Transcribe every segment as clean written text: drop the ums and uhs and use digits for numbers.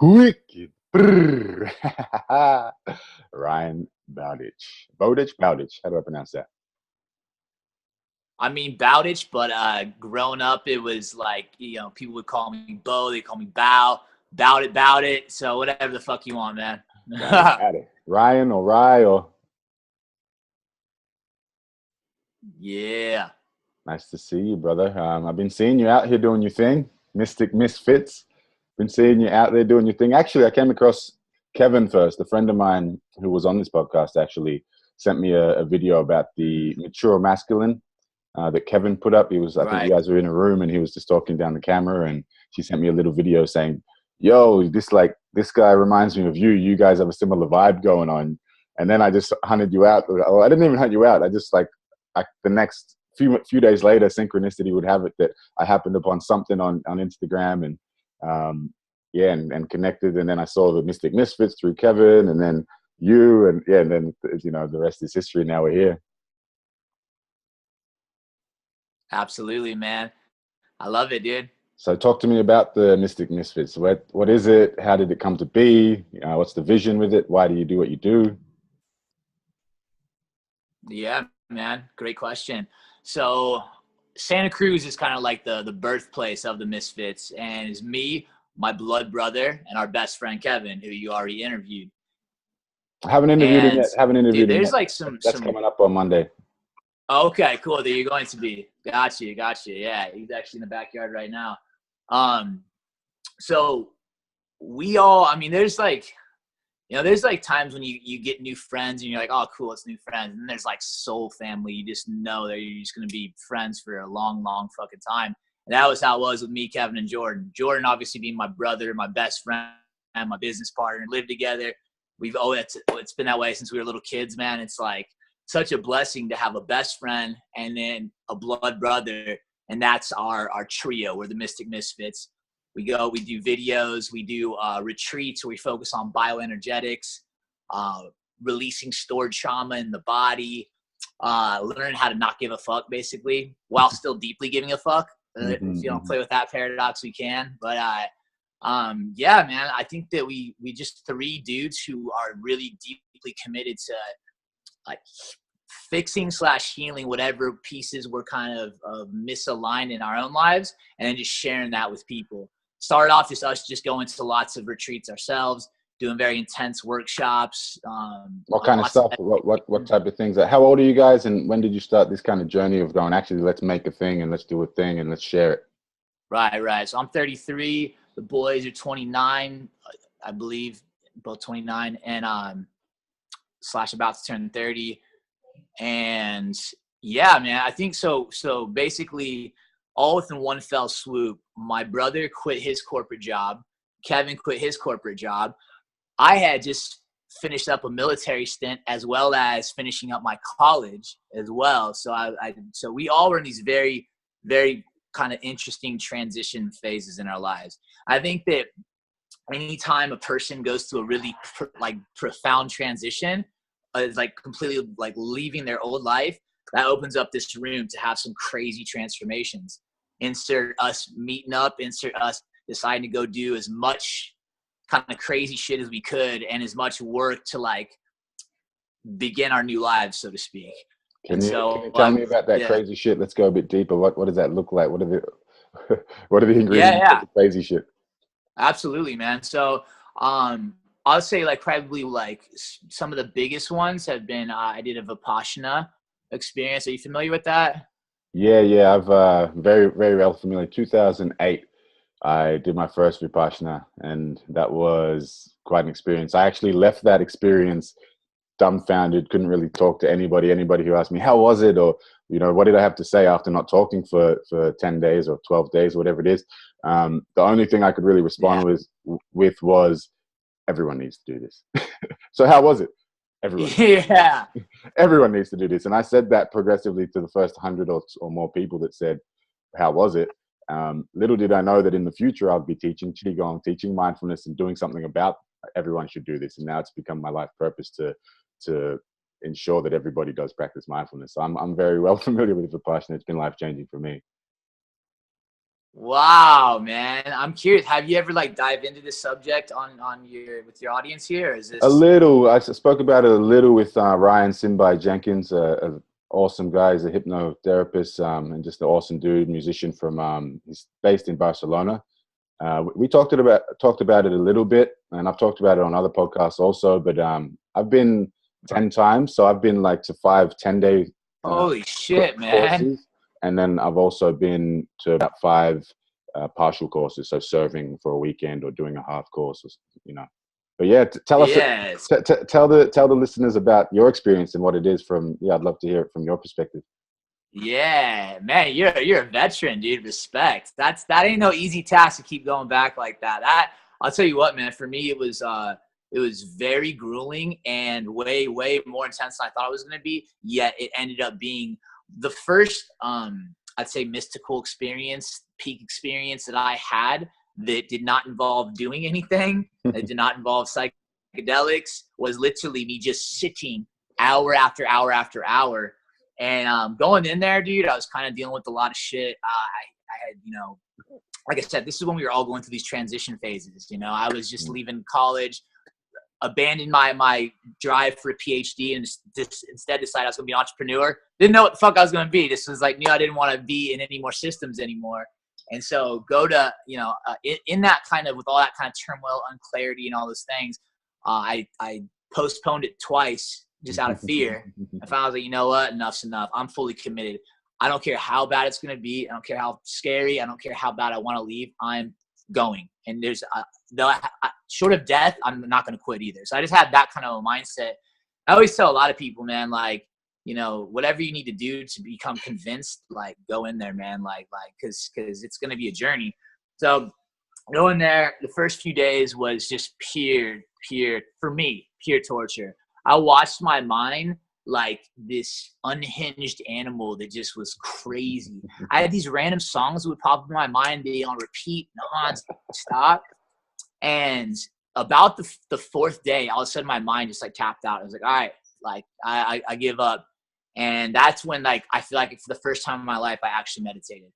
Wicked. Brrr. Ryan Bowditch. Bowditch. How do I pronounce that? I mean Bowditch, but growing up, it was like, people would call me Bo, they call me Bow, Bout it. So whatever the fuck you want, man. Got it. Ryan or Rye or Yeah. nice to see you, brother. I've been seeing you out here doing your thing. Mystic Misfits. Been seeing you out there doing your thing. Actually, I came across Kevin first. A friend of mine who was on this podcast actually sent me a video about the mature masculine that Kevin put up. I think you Right. guys were in a room and he was just talking down the camera, and she sent me a little video saying, "Yo, this guy reminds me of you. You guys have a similar vibe going on." And then I just hunted you out. Oh, I didn't even hunt you out. I just the next few days later, synchronicity would have it that I happened upon something on Instagram, and yeah, and connected. And then I saw the Mystic Misfits through Kevin, and then you, and yeah, and then the rest is history. Now we're here. Absolutely, man. I love it, dude. So talk to me about the Mystic Misfits. What is it? How did it come to be? What's the vision with it? Why do you do what you do? Yeah, man. Great question. So Santa Cruz is kind of like the birthplace of the Misfits, and is me, my blood brother, and our best friend Kevin, who you already interviewed. I haven't interviewed him And yet. Haven't dude, interviewed him there's yet. like That's some. coming up on Monday. Okay, cool. That you're going to be. Gotcha. Yeah, he's actually in the backyard right now. Um, so we all. I mean, there's like times when you get new friends and you're like, oh, cool, it's new friends. And then there's like soul family. You just know that you're just going to be friends for a long, long fucking time. And that was how it was with me, Kevin, and Jordan. Jordan, obviously, being my brother, my best friend, and my business partner, lived together. It's been that way since we were little kids, man. It's like such a blessing to have a best friend and then a blood brother. And that's our trio. We're the Mystic Misfits. We do videos, we do retreats where we focus on bioenergetics, uh, releasing stored trauma in the body, learning how to not give a fuck, basically, while still deeply giving a fuck. If you don't Mm-hmm. play with that paradox, we can. But yeah, man, I think that we just three dudes who are really deeply committed to like fixing / healing whatever pieces were kind of misaligned in our own lives, and then just sharing that with people. Started off just us just going to lots of retreats ourselves, doing very intense workshops. What kind of Lots of stuff? What type of things? How old are you guys, and when did you start this kind of journey of going? Actually, let's make a thing and let's do a thing and let's share it. right. So I'm 33. The boys are 29, I believe, both 29, and / about to turn 30. And yeah, man, I think so. So basically, all within one fell swoop, my brother quit his corporate job. Kevin quit his corporate job. I had just finished up a military stint as well as finishing up my college as well. So we all were in these very, very kind of interesting transition phases in our lives. I think that anytime a person goes through a really profound transition, is like completely like leaving their old life, that opens up this room to have some crazy transformations. Insert us meeting up, insert us deciding to go do as much kind of crazy shit as we could and as much work to like begin our new lives, so to speak. Can And you so tell me about that yeah, crazy shit? Let's go a bit deeper. What does that look like? What are the what are the yeah, ingredients of yeah, the crazy shit? absolutely, man. So I'll say like probably like some of the biggest ones have been I did a Vipassana experience. Are you familiar with that? Yeah. I've very well familiar. 2008, I did my first Vipassana, and that was quite an experience. I actually left that experience dumbfounded, couldn't really talk to anybody. Anybody who asked me, how was it? Or, what did I have to say after not talking for 10 days or 12 days, whatever it is. The only thing I could really Yeah. respond with was, everyone needs to do this. So how was it? Everyone needs to do Yeah. this. Everyone needs to do this. And I said that progressively to the first 100 or more people that said, how was it? Little did I know that in the future I'd be teaching Qigong, teaching mindfulness, and doing something about everyone should do this. And now it's become my life purpose to ensure that everybody does practice mindfulness. So I'm very well familiar with Vipassana. It's been life changing for me. Wow, man. I'm curious. Have you ever like dive into this subject on your with your audience here? Or is A this little. I spoke about it a little with Ryan Simbai Jenkins, an awesome guy. He's a hypnotherapist and just an awesome dude, musician from. He's based in Barcelona. We talked about it a little bit, and I've talked about it on other podcasts also. But I've been 10 times, so I've been like to 5 10-day holy shit, man. courses, and then I've also been to about 5 partial courses, so serving for a weekend or doing a half course, or, you know. But yeah, tell us, Yes. tell the listeners about your experience and what it is from. Yeah, I'd love to hear it from your perspective. Yeah, man, you're a veteran, dude. Respect. That ain't no easy task to keep going back like that. That I'll tell you what, man. For me, it was very grueling and way more intense than I thought it was gonna be. Yet it ended up being the first I'd say mystical experience, peak experience that I had that did not involve doing anything. That did not involve psychedelics. Was literally me just sitting hour after hour after hour. And going in there, dude, I was kind of dealing with a lot of shit. I had, like I said, this is when we were all going through these transition phases. I was just leaving college, abandoned my drive for a PhD, and just instead decided I was going to be an entrepreneur. Didn't know what the fuck I was going to be. This was like, knew I didn't want to be in any more systems anymore. And so go to, in that kind of, with all that kind of turmoil, unclarity, and all those things, I postponed it twice just out of fear. I found out that, you know what, enough's enough. I'm fully committed. I don't care how bad it's going to be. I don't care how scary. I don't care how bad I want to leave. I'm going. And there's short of death, I'm not going to quit either. So I just had that kind of a mindset. I always tell a lot of people, man, like, whatever you need to do to become convinced, like, go in there, man. Like, cause it's going to be a journey. So going there, the first few days was just pure, for me, pure torture. I watched my mind like this unhinged animal that just was crazy. I had these random songs that would pop in my mind, be on repeat, non-stop. And about the fourth day, all of a sudden my mind just like tapped out. I was like, all right, like I give up. And that's when, like, I feel like for the first time in my life, I actually meditated.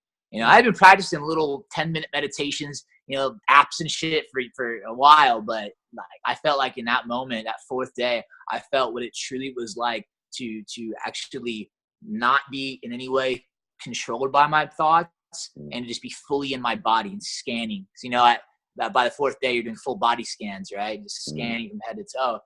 I've been practicing little 10-minute meditations, apps and shit for a while, but like I felt like in that moment, that fourth day, I felt what it truly was like to actually not be in any way controlled by my thoughts and to just be fully in my body and scanning. So, by the fourth day, you're doing full body scans, right? Just scanning from head to toe.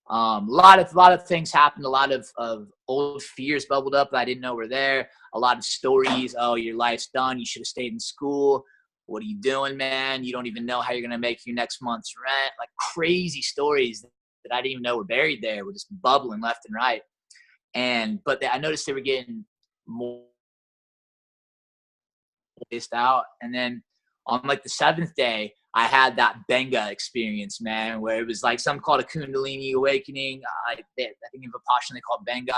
A lot of things happened. A lot of old fears bubbled up that I didn't know were there. A lot of stories. Oh, your life's done. You should have stayed in school. What are you doing, man? You don't even know how you're going to make your next month's rent. Like crazy stories that I didn't even know were buried there were just bubbling left and right. But I noticed they were getting more spaced out. And then on like the seventh day, I had that Benga experience, man, where it was like something called a Kundalini awakening. I think in Vipassana they call it Benga,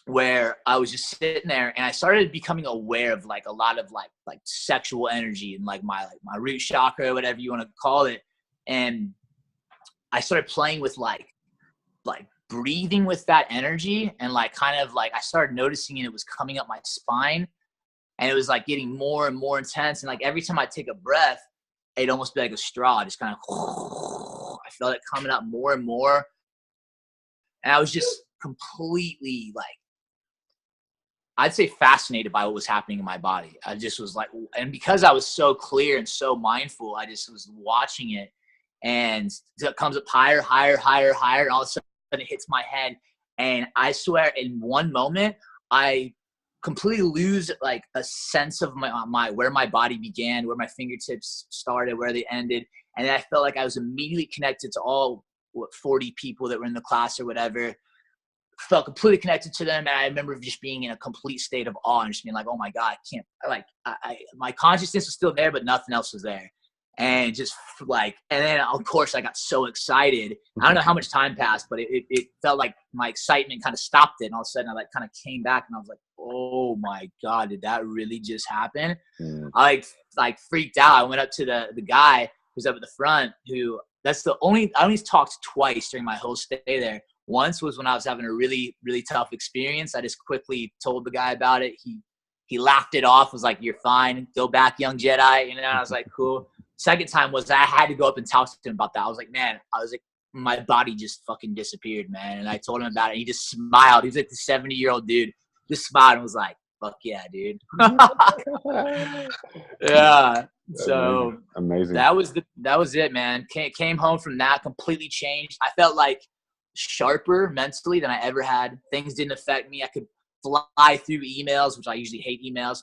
where I was just sitting there and I started becoming aware of like a lot of like sexual energy and like my root chakra, whatever you want to call it. And I started playing with like breathing with that energy and like kind of like I started noticing it was coming up my spine. And it was like getting more and more intense. And like every time I take a breath, it'd almost be like a straw. Just kind of, I felt it coming up more and more. And I was just completely like, I'd say fascinated by what was happening in my body. I just was like, and because I was so clear and so mindful, I just was watching it. And it comes up higher. And all of a sudden it hits my head. And I swear in one moment, I completely lose like a sense of my where my body began, where my fingertips started, where they ended. And I felt like I was immediately connected to all 40 people that were in the class or whatever. Felt completely connected to them. And I remember just being in a complete state of awe and just being like, oh my God, I can't, like, my consciousness was still there, but nothing else was there. And just like, and then of course I got so excited. I don't know how much time passed, but it felt like my excitement kind of stopped it. And all of a sudden I like kind of came back and I was like, oh my God, did that really just happen? I like freaked out. I went up to the guy who's up at the front who I only talked twice during my whole stay there. Once was when I was having a really, really tough experience. I just quickly told the guy about it. He he laughed it off, was like, "You're fine. Go back, young Jedi." You know, and I was like, cool. Second time was I had to go up and talk to him about that. I was like, my body just fucking disappeared, man. And I told him about it. He just smiled. He was like the 70-year-old dude. Just smiled and was like, "Fuck yeah, dude." Yeah. So amazing. that was it, man. Came home from that completely changed. I felt like sharper mentally than I ever had. Things didn't affect me. I could fly through emails, which I usually hate emails.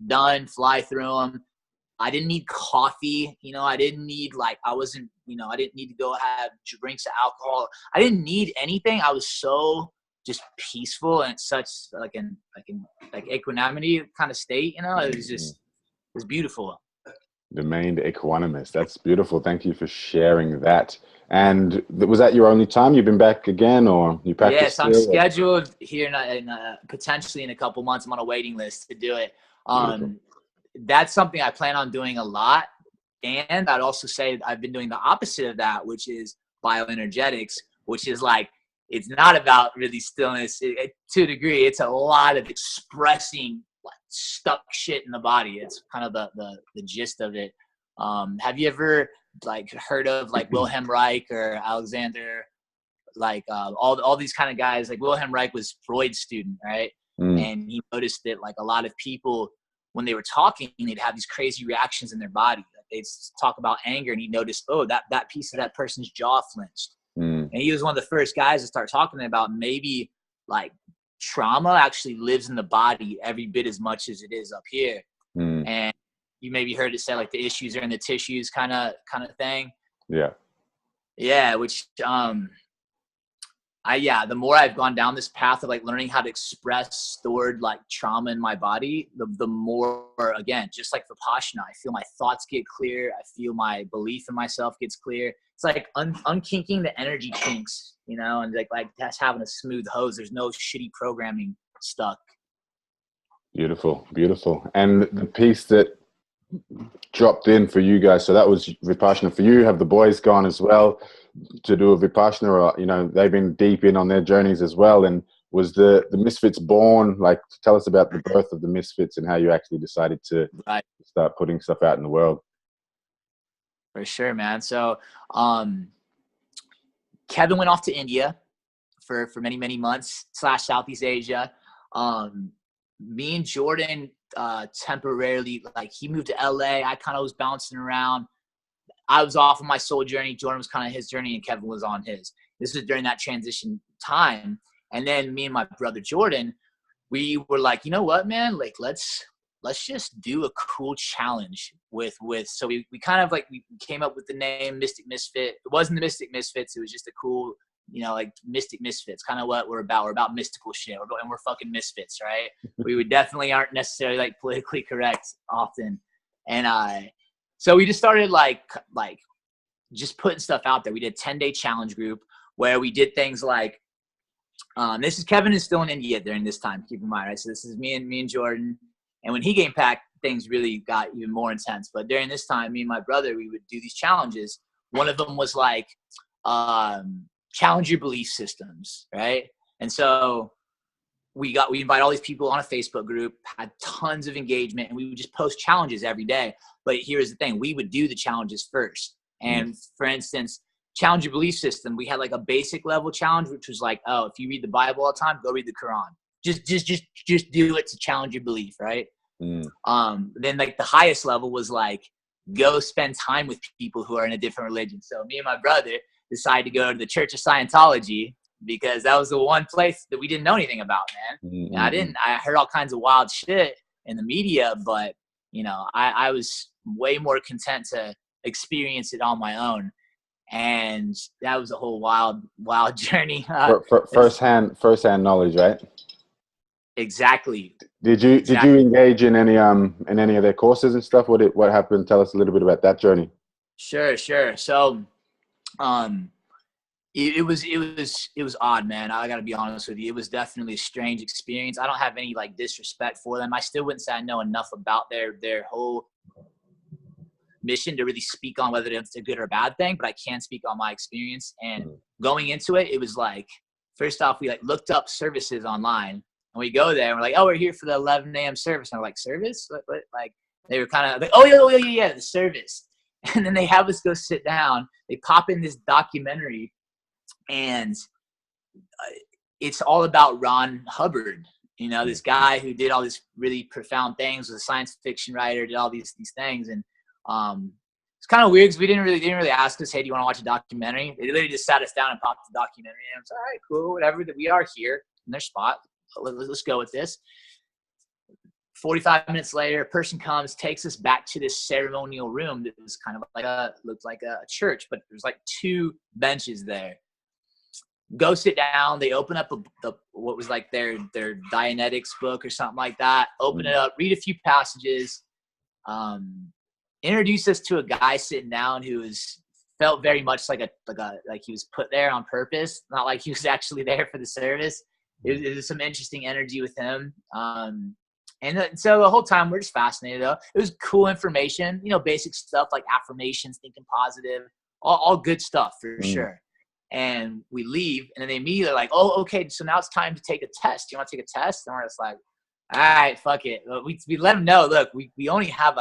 Done, fly through them. I didn't need coffee. You know, I didn't need I didn't need to go have drinks of alcohol. I didn't need anything. I was so just peaceful and such like equanimity kind of state. You know, it was beautiful. Remained equanimous. That's beautiful. Thank you for sharing that. And was that your only time? You've been back again, or you practice? Yes, I'm scheduled here in potentially in a couple months. I'm on a waiting list to do it. That's something I plan on doing a lot. And I'd also say I've been doing the opposite of that, which is bioenergetics, which is it's not about really stillness. To a degree, it's a lot of expressing stuck shit in the body. It's kind of the gist of it. Have you ever heard of Wilhelm Reich or Alexander, all these kind of guys? Like Wilhelm Reich was Freud's student, right? And he noticed that a lot of people, when they were talking, they'd have these crazy reactions in their body. They'd talk about anger, and he noticed, that piece of that person's jaw flinched. And he was one of the first guys to start talking about maybe trauma actually lives in the body every bit as much as it is up here. And you maybe heard it said the issues are in the tissues kind of thing. Yeah, which the more I've gone down this path of learning how to express stored trauma in my body, the more, again, just like Vipassana, I feel my thoughts get clear. I feel my belief in myself gets clear. It's unkinking the energy kinks, you know, and that's having a smooth hose. There's no shitty programming stuck. Beautiful, beautiful. And the piece that dropped in for you guys, so that was Vipassana for you. Have the boys gone as well to do a Vipassana, or they've been deep in on their journeys as well? And was the Misfits born? Tell us about the birth of the Misfits and how you actually decided to start putting stuff out in the world. For sure, man. So Kevin went off to India for many, many months / Southeast Asia. Me and Jordan temporarily, he moved to LA. I kind of was bouncing around. I was off on my soul journey. Jordan was kind of his journey, and Kevin was on his. This was during that transition time. And then me and my brother Jordan, we were like, you know what, man? Let's just do a cool challenge with. So we kind of we came up with the name Mystic Misfit. It wasn't the Mystic Misfits. It was just a cool, Mystic Misfits. Kind of what we're about. We're about mystical shit. And we're fucking misfits, right? We definitely aren't necessarily politically correct often. And so we just started just putting stuff out there. We did a 10-day challenge group where we did things this is Kevin is still in India during this time. Keep in mind, right? So this is me and Jordan. And when he came back, things really got even more intense. But during this time, me and my brother, we would do these challenges. One of them was challenge your belief systems, right? And so we invite all these people on a Facebook group, had tons of engagement, and we would just post challenges every day. But here's the thing, we would do the challenges first. And for instance, challenge your belief system, we had a basic level challenge, which was if you read the Bible all the time, go read the Quran. Just do it to challenge your belief, right? Then the highest level was go spend time with people who are in a different religion. So me and my brother decided to go to the Church of Scientology because that was the one place that we didn't know anything about, man. And I heard all kinds of wild shit in the media, but I was way more content to experience it on my own. And that was a whole wild journey. First-hand knowledge, right? Exactly. Did you engage in any of their courses and stuff? What happened? Tell us a little bit about that journey. Sure. So, it was odd, man. I got to be honest with you. It was definitely a strange experience. I don't have any disrespect for them. I still wouldn't say I know enough about their whole mission to really speak on whether it's a good or bad thing, but I can speak on my experience. And going into it, it was first off, we looked up services online. And we go there and we're like, oh, we're here for the 11 a.m. service. And I'm like, service? What? Like, they were kind of like, oh, yeah, the service. And then they have us go sit down. They pop in this documentary, and it's all about Ron Hubbard. You know, this guy who did all these really profound things, was a science fiction writer, did all these things. And it's kind of weird because we didn't really ask us, hey, do you want to watch a documentary? They literally just sat us down and popped the documentary. And it's all right, cool, whatever. That we are here in their spot. Let's go with this. 45 minutes later, a person comes, takes us back to this ceremonial room that was kind of like looked like a church, but there's like 2 benches there. Go sit down. They open up what was like their Dianetics book or something like that. Open it up, read a few passages. Introduce us to a guy sitting down who felt very much like he was put there on purpose, not like he was actually there for the service. It was some interesting energy with him. And so the whole time we're just fascinated though. It was cool information, you know, basic stuff like affirmations, thinking positive, all good stuff for sure. And we leave, and then they immediately like, oh, okay, so now it's time to take a test. Do you want to take a test? And we're just like, all right, fuck it. We let them know, look, we only have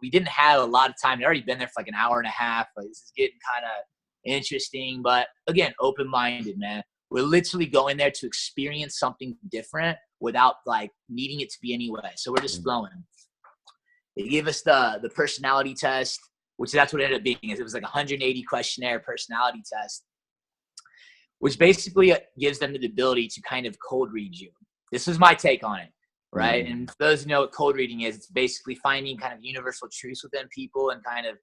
we didn't have a lot of time. They'd already been there for like an hour and a half. Like, this is getting kind of interesting. But again, open-minded, man. We're literally going there to experience something different without like needing it to be any way. So we're just flowing. They give us the personality test, which that's what it ended up being. It was like a 180 questionnaire personality test, which basically gives them the ability to kind of cold read you. This is my take on it, right? And for those who know what cold reading is, it's basically finding kind of universal truths within people and kind of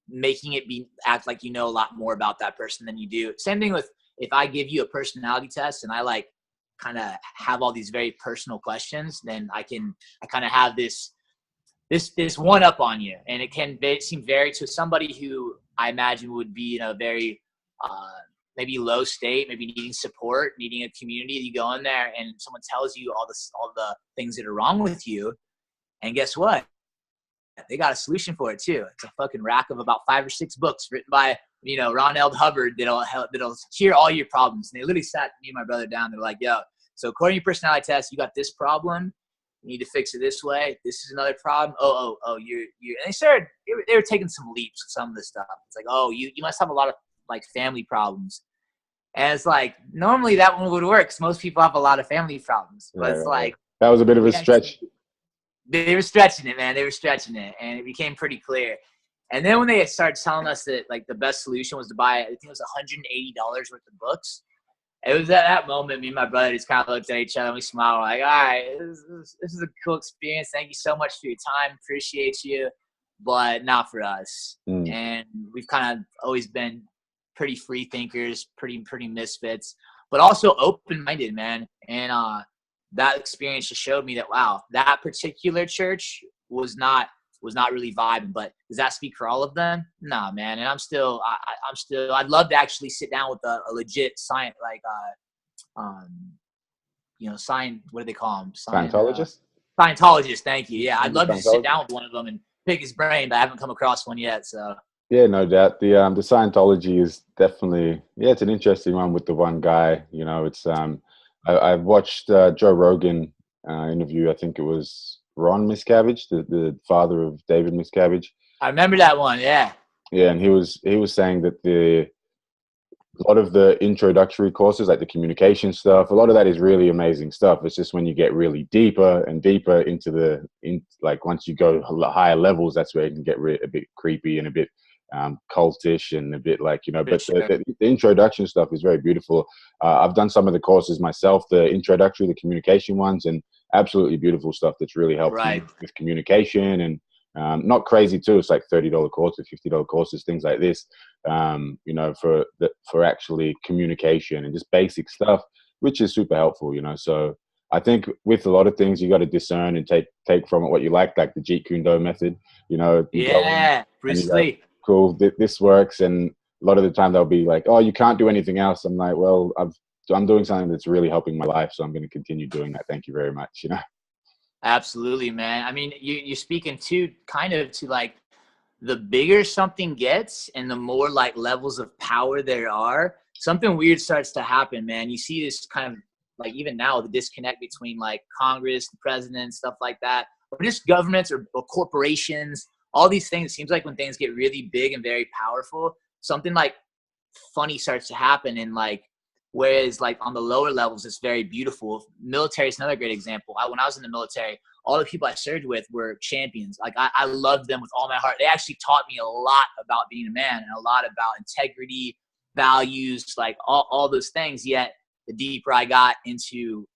making it act like you know a lot more about that person than you do. Same thing with if I give you a personality test and I like kind of have all these very personal questions, then I kind of have this one up on you, and it can seem very to somebody who I imagine would be in a very maybe low state, maybe needing support, needing a community. You go in there and someone tells you all the things that are wrong with you, and guess what? They got a solution for it too. It's a fucking rack of about 5 or 6 books written by, you know, Ron L. Hubbard that'll cure all your problems. And they literally sat me and my brother down. They're like, yo, so according to your personality test, you got this problem. You need to fix it this way. This is another problem. Oh, you're. And they were taking some leaps with some of this stuff. It's like, oh, you must have a lot of like family problems. And it's like, normally that one would work because most people have a lot of family problems. But it's like, that was a bit of a stretch. They were stretching it, man. They were stretching it. And it became pretty clear. And then when they started telling us that like the best solution was to buy, I think it was $180 worth of books. It was at that moment, me and my brother just kind of looked at each other and we smiled like, all right, this is a cool experience. Thank you so much for your time. Appreciate you, but not for us. And we've kind of always been pretty free thinkers, pretty misfits, but also open-minded, man. And that experience just showed me that, wow, that particular church was not really vibing. But does that speak for all of them? Nah, man. And I'm still I'd love to actually sit down with a legit science, like what do they call them? Scientologist. Scientologist. Thank you. Yeah, I'd love to sit down with one of them and pick his brain, but I haven't come across one yet. So yeah, no doubt. The Scientology is definitely, it's an interesting one with the one guy. You know, it's I've watched Joe Rogan interview. I think it was Ron Miscavige, the father of David Miscavige. I remember that one. Yeah. Yeah, and he was saying that a lot of the introductory courses, like the communication stuff, a lot of that is really amazing stuff. It's just when you get really deeper and deeper into like once you go higher levels, that's where it can get a bit creepy and a bit cultish and a bit like, you know, but sure. the introduction stuff is very beautiful. I've done some of the courses myself, the introductory, the communication ones, and absolutely beautiful stuff that's really helped me with communication and not crazy too. It's like $30 courses, $50 courses, things like this, you know, for actually communication and just basic stuff, which is super helpful, you know. So I think with a lot of things, you got to discern and take from it what you like the Jeet Kune Do method, you know. Yeah, Bruce Lee. Cool, this works. And a lot of the time they'll be like, oh, you can't do anything else. I'm like, well, I'm doing something that's really helping my life, so I'm going to continue doing that. Thank you very much, you know. Absolutely, man. I mean, you're speaking to like the bigger something gets and the more like levels of power there are, something weird starts to happen, man. You see this kind of like even now, the disconnect between like Congress, the president, stuff like that, or just governments or corporations, all these things. It seems like when things get really big and very powerful, something like funny starts to happen. And like, whereas like on the lower levels, it's very beautiful. Military is another great example. When I was in the military, all the people I served with were champions. Like I loved them with all my heart. They actually taught me a lot about being a man and a lot about integrity, values, like all those things. Yet the deeper I got into,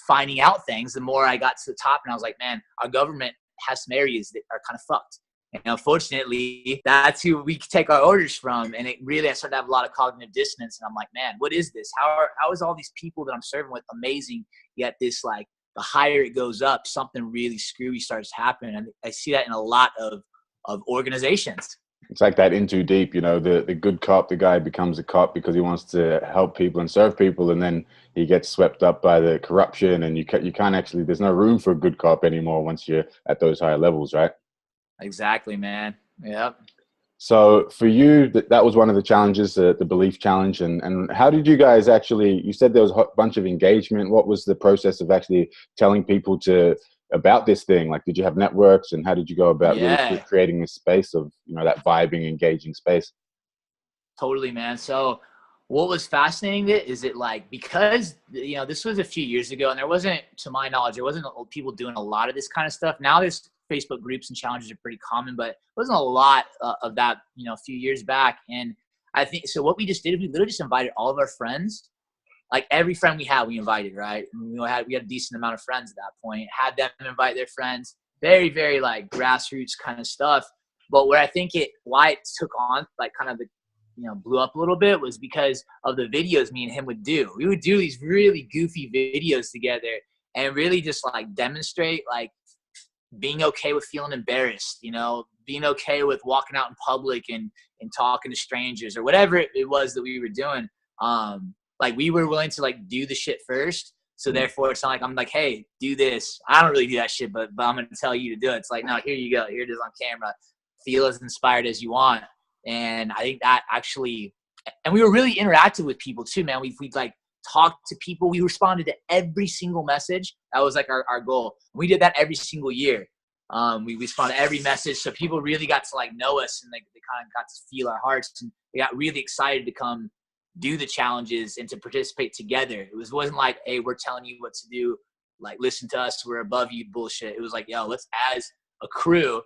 finding out things, the more I got to the top, and I was like, man, our government has some areas that are kind of fucked. And unfortunately, that's who we take our orders from. And I started to have a lot of cognitive dissonance. And I'm like, man, what is this? How is all these people that I'm serving with amazing? Yet this, like, the higher it goes up, something really screwy starts to happen. And I see that in a lot of organizations. It's like that in too deep, the good cop, the guy becomes a cop because he wants to help people and serve people. And then he gets swept up by the corruption, and you can't actually, there's no room for a good cop anymore once you're at those higher levels, right? Exactly, man. Yep. So for you, that was one of the challenges, the belief challenge. And how did you guys actually, you said there was a bunch of engagement. What was the process of actually telling people about this thing? Like, did you have networks, and how did you go about really creating this space of, that vibing, engaging space? Totally, man. So what was fascinating is it like, because, this was a few years ago, and there wasn't, to my knowledge, there wasn't people doing a lot of this kind of stuff. Now there's Facebook groups and challenges are pretty common, but it wasn't a lot of that, a few years back. And I think, so what we just did, we literally just invited all of our friends, like every friend we had, we invited, right? And we had a decent amount of friends at that point, had them invite their friends, very, very like grassroots kind of stuff. But where I think why it took on, like kind of the, blew up a little bit, was because of the videos me and him would do. We would do these really goofy videos together and really just like demonstrate like being okay with feeling embarrassed, being okay with walking out in public and talking to strangers or whatever it was that we were doing. Like we were willing to like do the shit first. So therefore it's not like I'm like, hey, do this. I don't really do that shit, but I'm going to tell you to do it. It's like, no, here you go. Here it is on camera. Feel as inspired as you want. And I think that actually, and we were really interactive with people too, man. We'd like talked to people. We responded to every single message. That was like our goal. We did that every single year. We responded to every message. So people really got to like know us, and they kind of got to feel our hearts, and they got really excited to come do the challenges and to participate together. It wasn't like, hey, we're telling you what to do. Like, listen to us. We're above you bullshit. It was like, yo, let's, as a crew,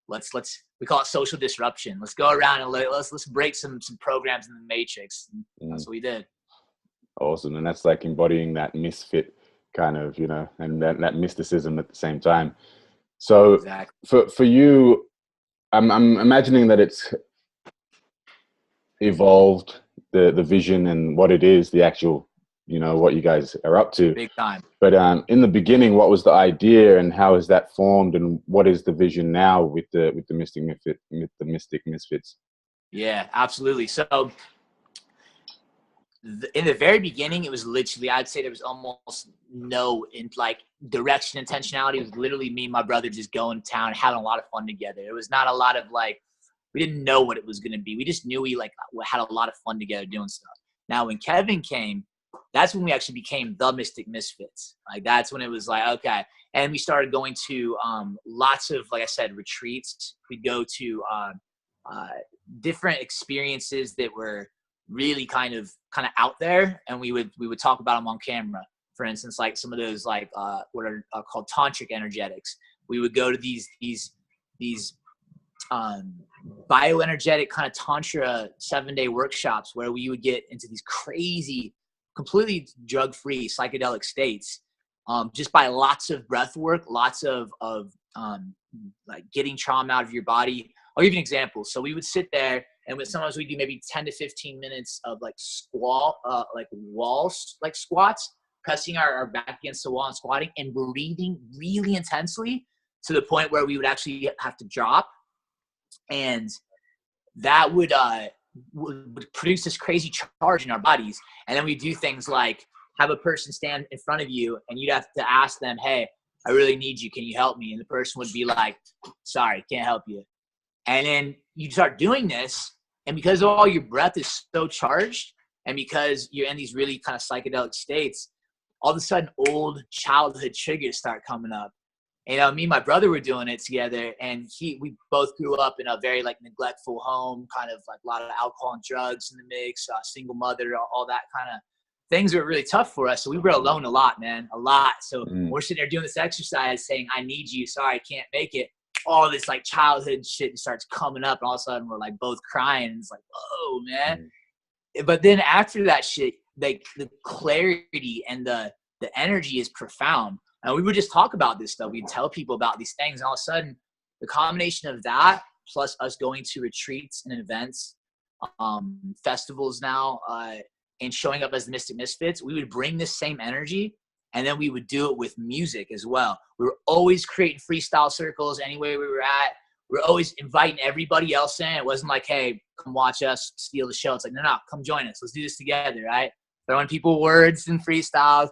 we call it social disruption. Let's go around and let's break some programs in the matrix. And that's what we did. Awesome. And that's like embodying that misfit kind of, and that mysticism at the same time. So exactly. For you, I'm imagining that it's evolved, the vision and what it is, the actual, what you guys are up to. Big time. But in the beginning, what was the idea, and how is that formed, and what is the vision now with the Mystic Misfit, with the Mystic Misfits? Yeah, absolutely. So in the very beginning, it was literally, I'd say there was almost no direction, intentionality. It was literally me and my brother just going to town, having a lot of fun together. It was not a lot of like, we didn't know what it was going to be. We just knew we had a lot of fun together doing stuff. Now, when Kevin came, that's when we actually became the Mystic Misfits. Like, that's when it was like, okay. And we started going to lots of, like I said, retreats. We'd go to different experiences that were really kind of out there, and we would talk about them on camera. For instance, like some of those what are called tantric energetics. We would go to these bioenergetic kind of tantra 7-day workshops where we would get into these crazy, completely drug-free psychedelic states, just by lots of breath work, lots of like getting trauma out of your body. I'll give you an example. So we would sit there, and sometimes we do maybe 10 to 15 minutes of like walls, like squats, pressing our back against the wall and squatting and breathing really intensely to the point where we would actually have to drop. And that would produce this crazy charge in our bodies. And then we do things like have a person stand in front of you, and you'd have to ask them, hey, I really need you. Can you help me? And the person would be like, sorry, can't help you. And then you start doing this, and because all your breath is so charged, and because you're in these really kind of psychedelic states, all of a sudden old childhood triggers start coming up. You know, me and my brother were doing it together, and we both grew up in a very like neglectful home, kind of like a lot of alcohol and drugs in the mix, single mother, all that kind of things were really tough for us. So we were alone a lot, man, a lot. So we're sitting there doing this exercise saying, I need you. Sorry, I can't make it. All this like childhood shit starts coming up, and all of a sudden we're like both crying. And it's like, oh man. But then after that shit, like the clarity and the energy is profound. And we would just talk about this stuff. We'd tell people about these things. And all of a sudden, the combination of that, plus us going to retreats and events, festivals now, and showing up as the Mystic Misfits, we would bring this same energy, and then we would do it with music as well. We were always creating freestyle circles anywhere we were at. We were always inviting everybody else in. It wasn't like, hey, come watch us steal the show. It's like, no, come join us. Let's do this together, right? Throwing people words and freestyles.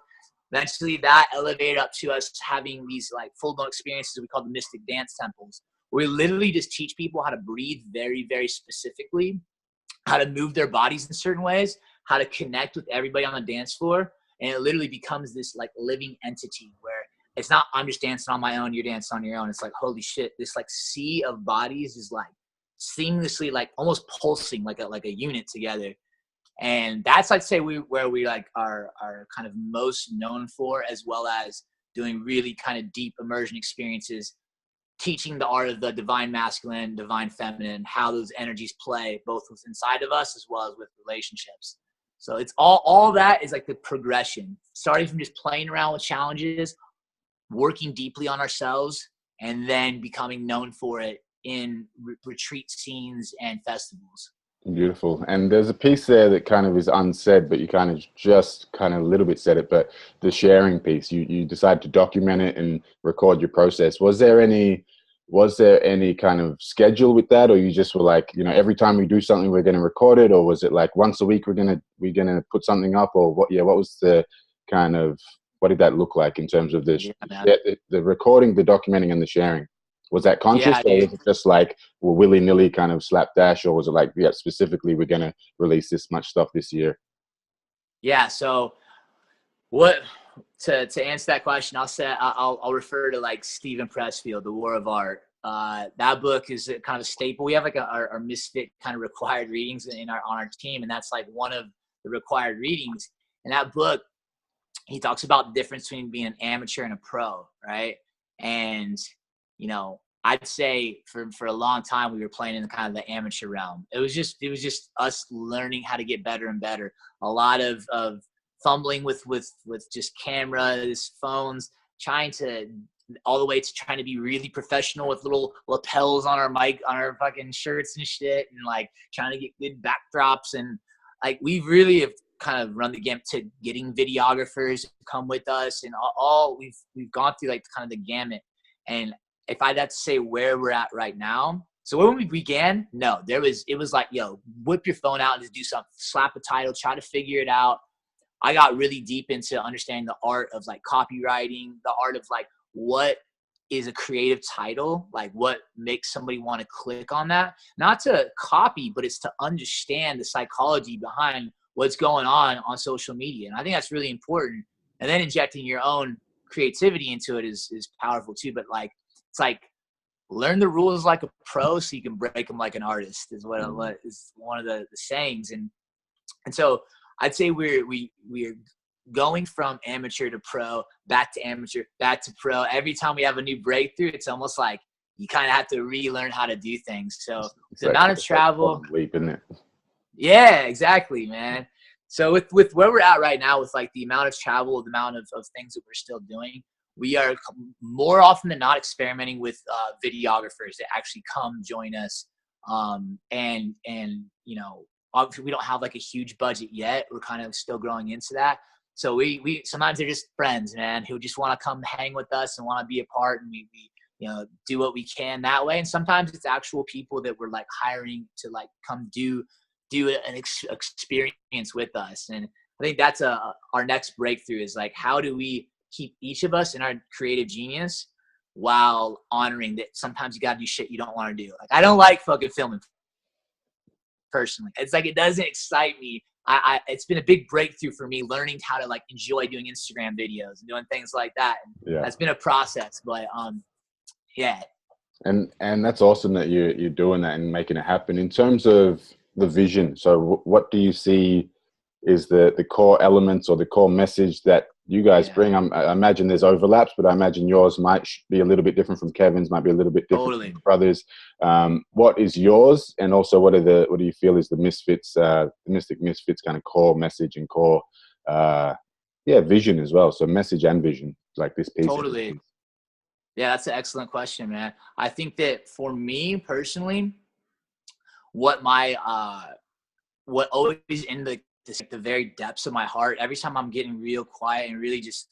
Eventually that elevated up to us having these like full-blown experiences we call the Mystic Dance Temples. We literally just teach people how to breathe very, very specifically, how to move their bodies in certain ways, how to connect with everybody on the dance floor. And it literally becomes this like living entity where it's not, I'm just dancing on my own, you're dancing on your own. It's like, holy shit, this like sea of bodies is like seamlessly, like almost pulsing like a unit together. And that's, I'd say, where we like are kind of most known for, as well as doing really kind of deep immersion experiences, teaching the art of the divine masculine, divine feminine, how those energies play both with inside of us as well as with relationships. So it's all that is like the progression, starting from just playing around with challenges, working deeply on ourselves, and then becoming known for it in retreat scenes and festivals. Beautiful. And there's a piece there that kind of is unsaid, but you kind of just kind of a little bit said it, but the sharing piece, you decided to document it and record your process. Was there any kind of schedule with that, or you just were like, you know, every time we do something, we're going to record it? Or was it like once a week, we're going to put something up? Or what was the kind of, what did that look like in terms of the recording, the documenting, and the sharing? Was that conscious, or was it just like willy-nilly kind of slapdash, or was it like, yeah, specifically we're going to release this much stuff this year? Yeah. So to answer that question, I'll refer to like Steven Pressfield, The War of Art. That book is kind of a staple. We have like our Misfit kind of required readings on our team, and that's like one of the required readings. In that book, he talks about the difference between being an amateur and a pro, right? And you know, I'd say for a long time we were playing in kind of the amateur realm. It was just us learning how to get better and better. A lot of fumbling with just cameras, phones, trying to be really professional with little lapels on our mic, on our fucking shirts and shit, and like trying to get good backdrops. And like we really have kind of run the gamut to getting videographers to come with us, and all we've gone through like kind of the gamut. And if I'd have to say where we're at right now, so when we began, it was like, yo, whip your phone out and just do something, slap a title, try to figure it out. I got really deep into understanding the art of like copywriting, the art of like what is a creative title, like what makes somebody want to click on that, not to copy, but it's to understand the psychology behind what's going on social media. And I think that's really important. And then injecting your own creativity into it is powerful too. But like, it's like learn the rules like a pro so you can break them like an artist is what is one of the sayings. And so I'd say we're going from amateur to pro, back to amateur, back to pro. Every time we have a new breakthrough, it's almost like you kind of have to relearn how to do things. So the amount of travel, leap, isn't it? Yeah, exactly, man. So with where we're at right now, with like the amount of travel, the amount of things that we're still doing, we are more often than not experimenting with videographers that actually come join us. And you know, obviously we don't have like a huge budget yet. We're kind of still growing into that. So we sometimes they're just friends, man, who just want to come hang with us and want to be a part, and we you know, do what we can that way. And sometimes it's actual people that we're like hiring to like come do an experience with us. And I think that's our next breakthrough is like, how do we keep each of us in our creative genius while honoring that sometimes you got to do shit you don't want to do. Like, I don't like fucking filming personally. It's like, it doesn't excite me it's been a big breakthrough for me learning how to like enjoy doing Instagram videos and doing things like that. And Yeah. that's been a process, but yeah. And that's awesome that you're doing that and making it happen. In terms of the vision, so what do you see is the core elements or the core message that you guys bring? I imagine there's overlaps, but I imagine yours might be a little bit different from Kevin's, might be a little bit different from the brothers. What is yours, and also what do you feel is the Misfits, the Mystic Misfits kind of core message and core, vision as well? So message and vision, like this piece. Totally. Yeah, that's an excellent question, man. I think that for me personally, what always in the very depths of my heart, every time I'm getting real quiet and really just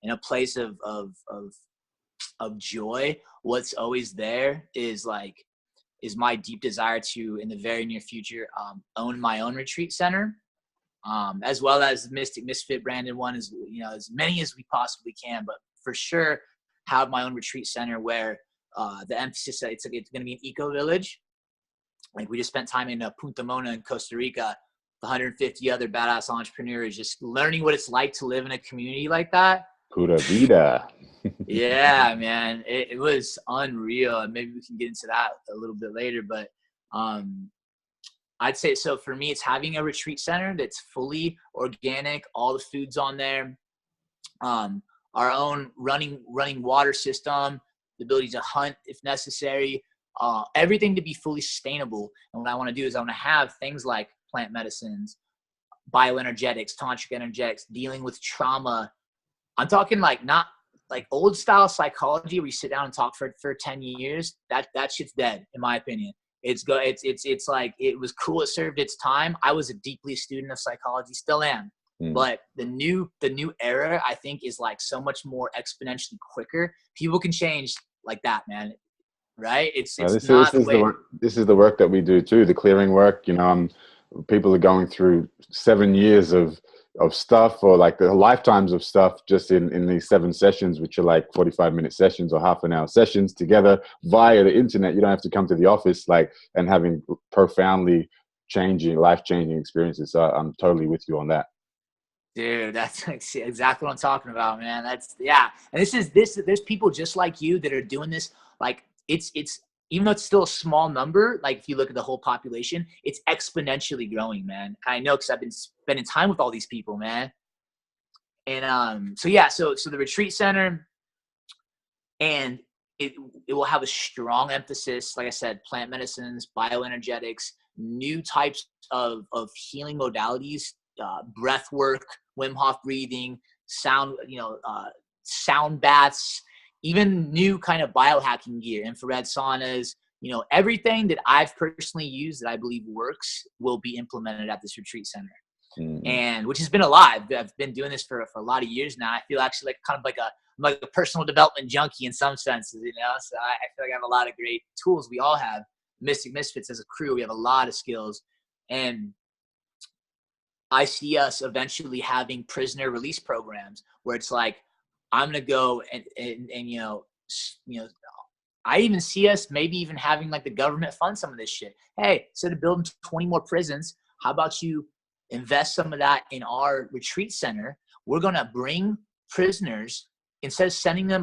in a place of joy, what's always there is my deep desire to, in the very near future, own my own retreat center, as well as the Mystic Misfit branded one, as as many as we possibly can, but for sure have my own retreat center where the emphasis it's going to be an eco village. Like we just spent time in Punta Mona in Costa Rica, 150 other badass entrepreneurs, just learning what it's like to live in a community like that. Pura vida. Yeah, man, it was unreal. Maybe we can get into that a little bit later, but I'd say, so for me, it's having a retreat center that's fully organic, all the food's on there, our own running water system, the ability to hunt if necessary, everything to be fully sustainable. And what I want to do is I want to have things like plant medicines, bioenergetics, tantric energetics, dealing with trauma. I'm talking like not like old style psychology where you sit down and talk for 10 years. That shit's dead, in my opinion. It's like, it was cool. It served its time. I was a deeply student of psychology, still am. But the new era, I think, is like so much more exponentially quicker. People can change like that, man. Right? This is the work that we do too. The clearing work. People are going through 7 years of stuff, or like the lifetimes of stuff, just in these 7 sessions, which are like 45-minute sessions or half-an-hour sessions together via the internet. You don't have to come to the office, and having profoundly life-changing experiences. So I'm totally with you on that. Dude, that's exactly what I'm talking about, man. And there's people just like you that are doing this. Like it's even though it's still a small number, like if you look at the whole population, it's exponentially growing, man. I know, because I've been spending time with all these people, man. And so the retreat center, and it will have a strong emphasis, like I said, plant medicines, bioenergetics, new types of healing modalities, breath work, Wim Hof breathing, sound baths, even new kind of biohacking gear, infrared saunas, everything that I've personally used that I believe works will be implemented at this retreat center. And which has been alive. I've been doing this for a lot of years now. I feel actually I'm like a personal development junkie in some senses, so I feel like I have a lot of great tools. We all have. Mystic Misfits as a crew, we have a lot of skills, and I see us eventually having prisoner release programs where it's like, I'm going to go and I even see us maybe even having like the government fund some of this shit. Hey, instead of building 20 more prisons, how about you invest some of that in our retreat center? We're going to bring prisoners, instead of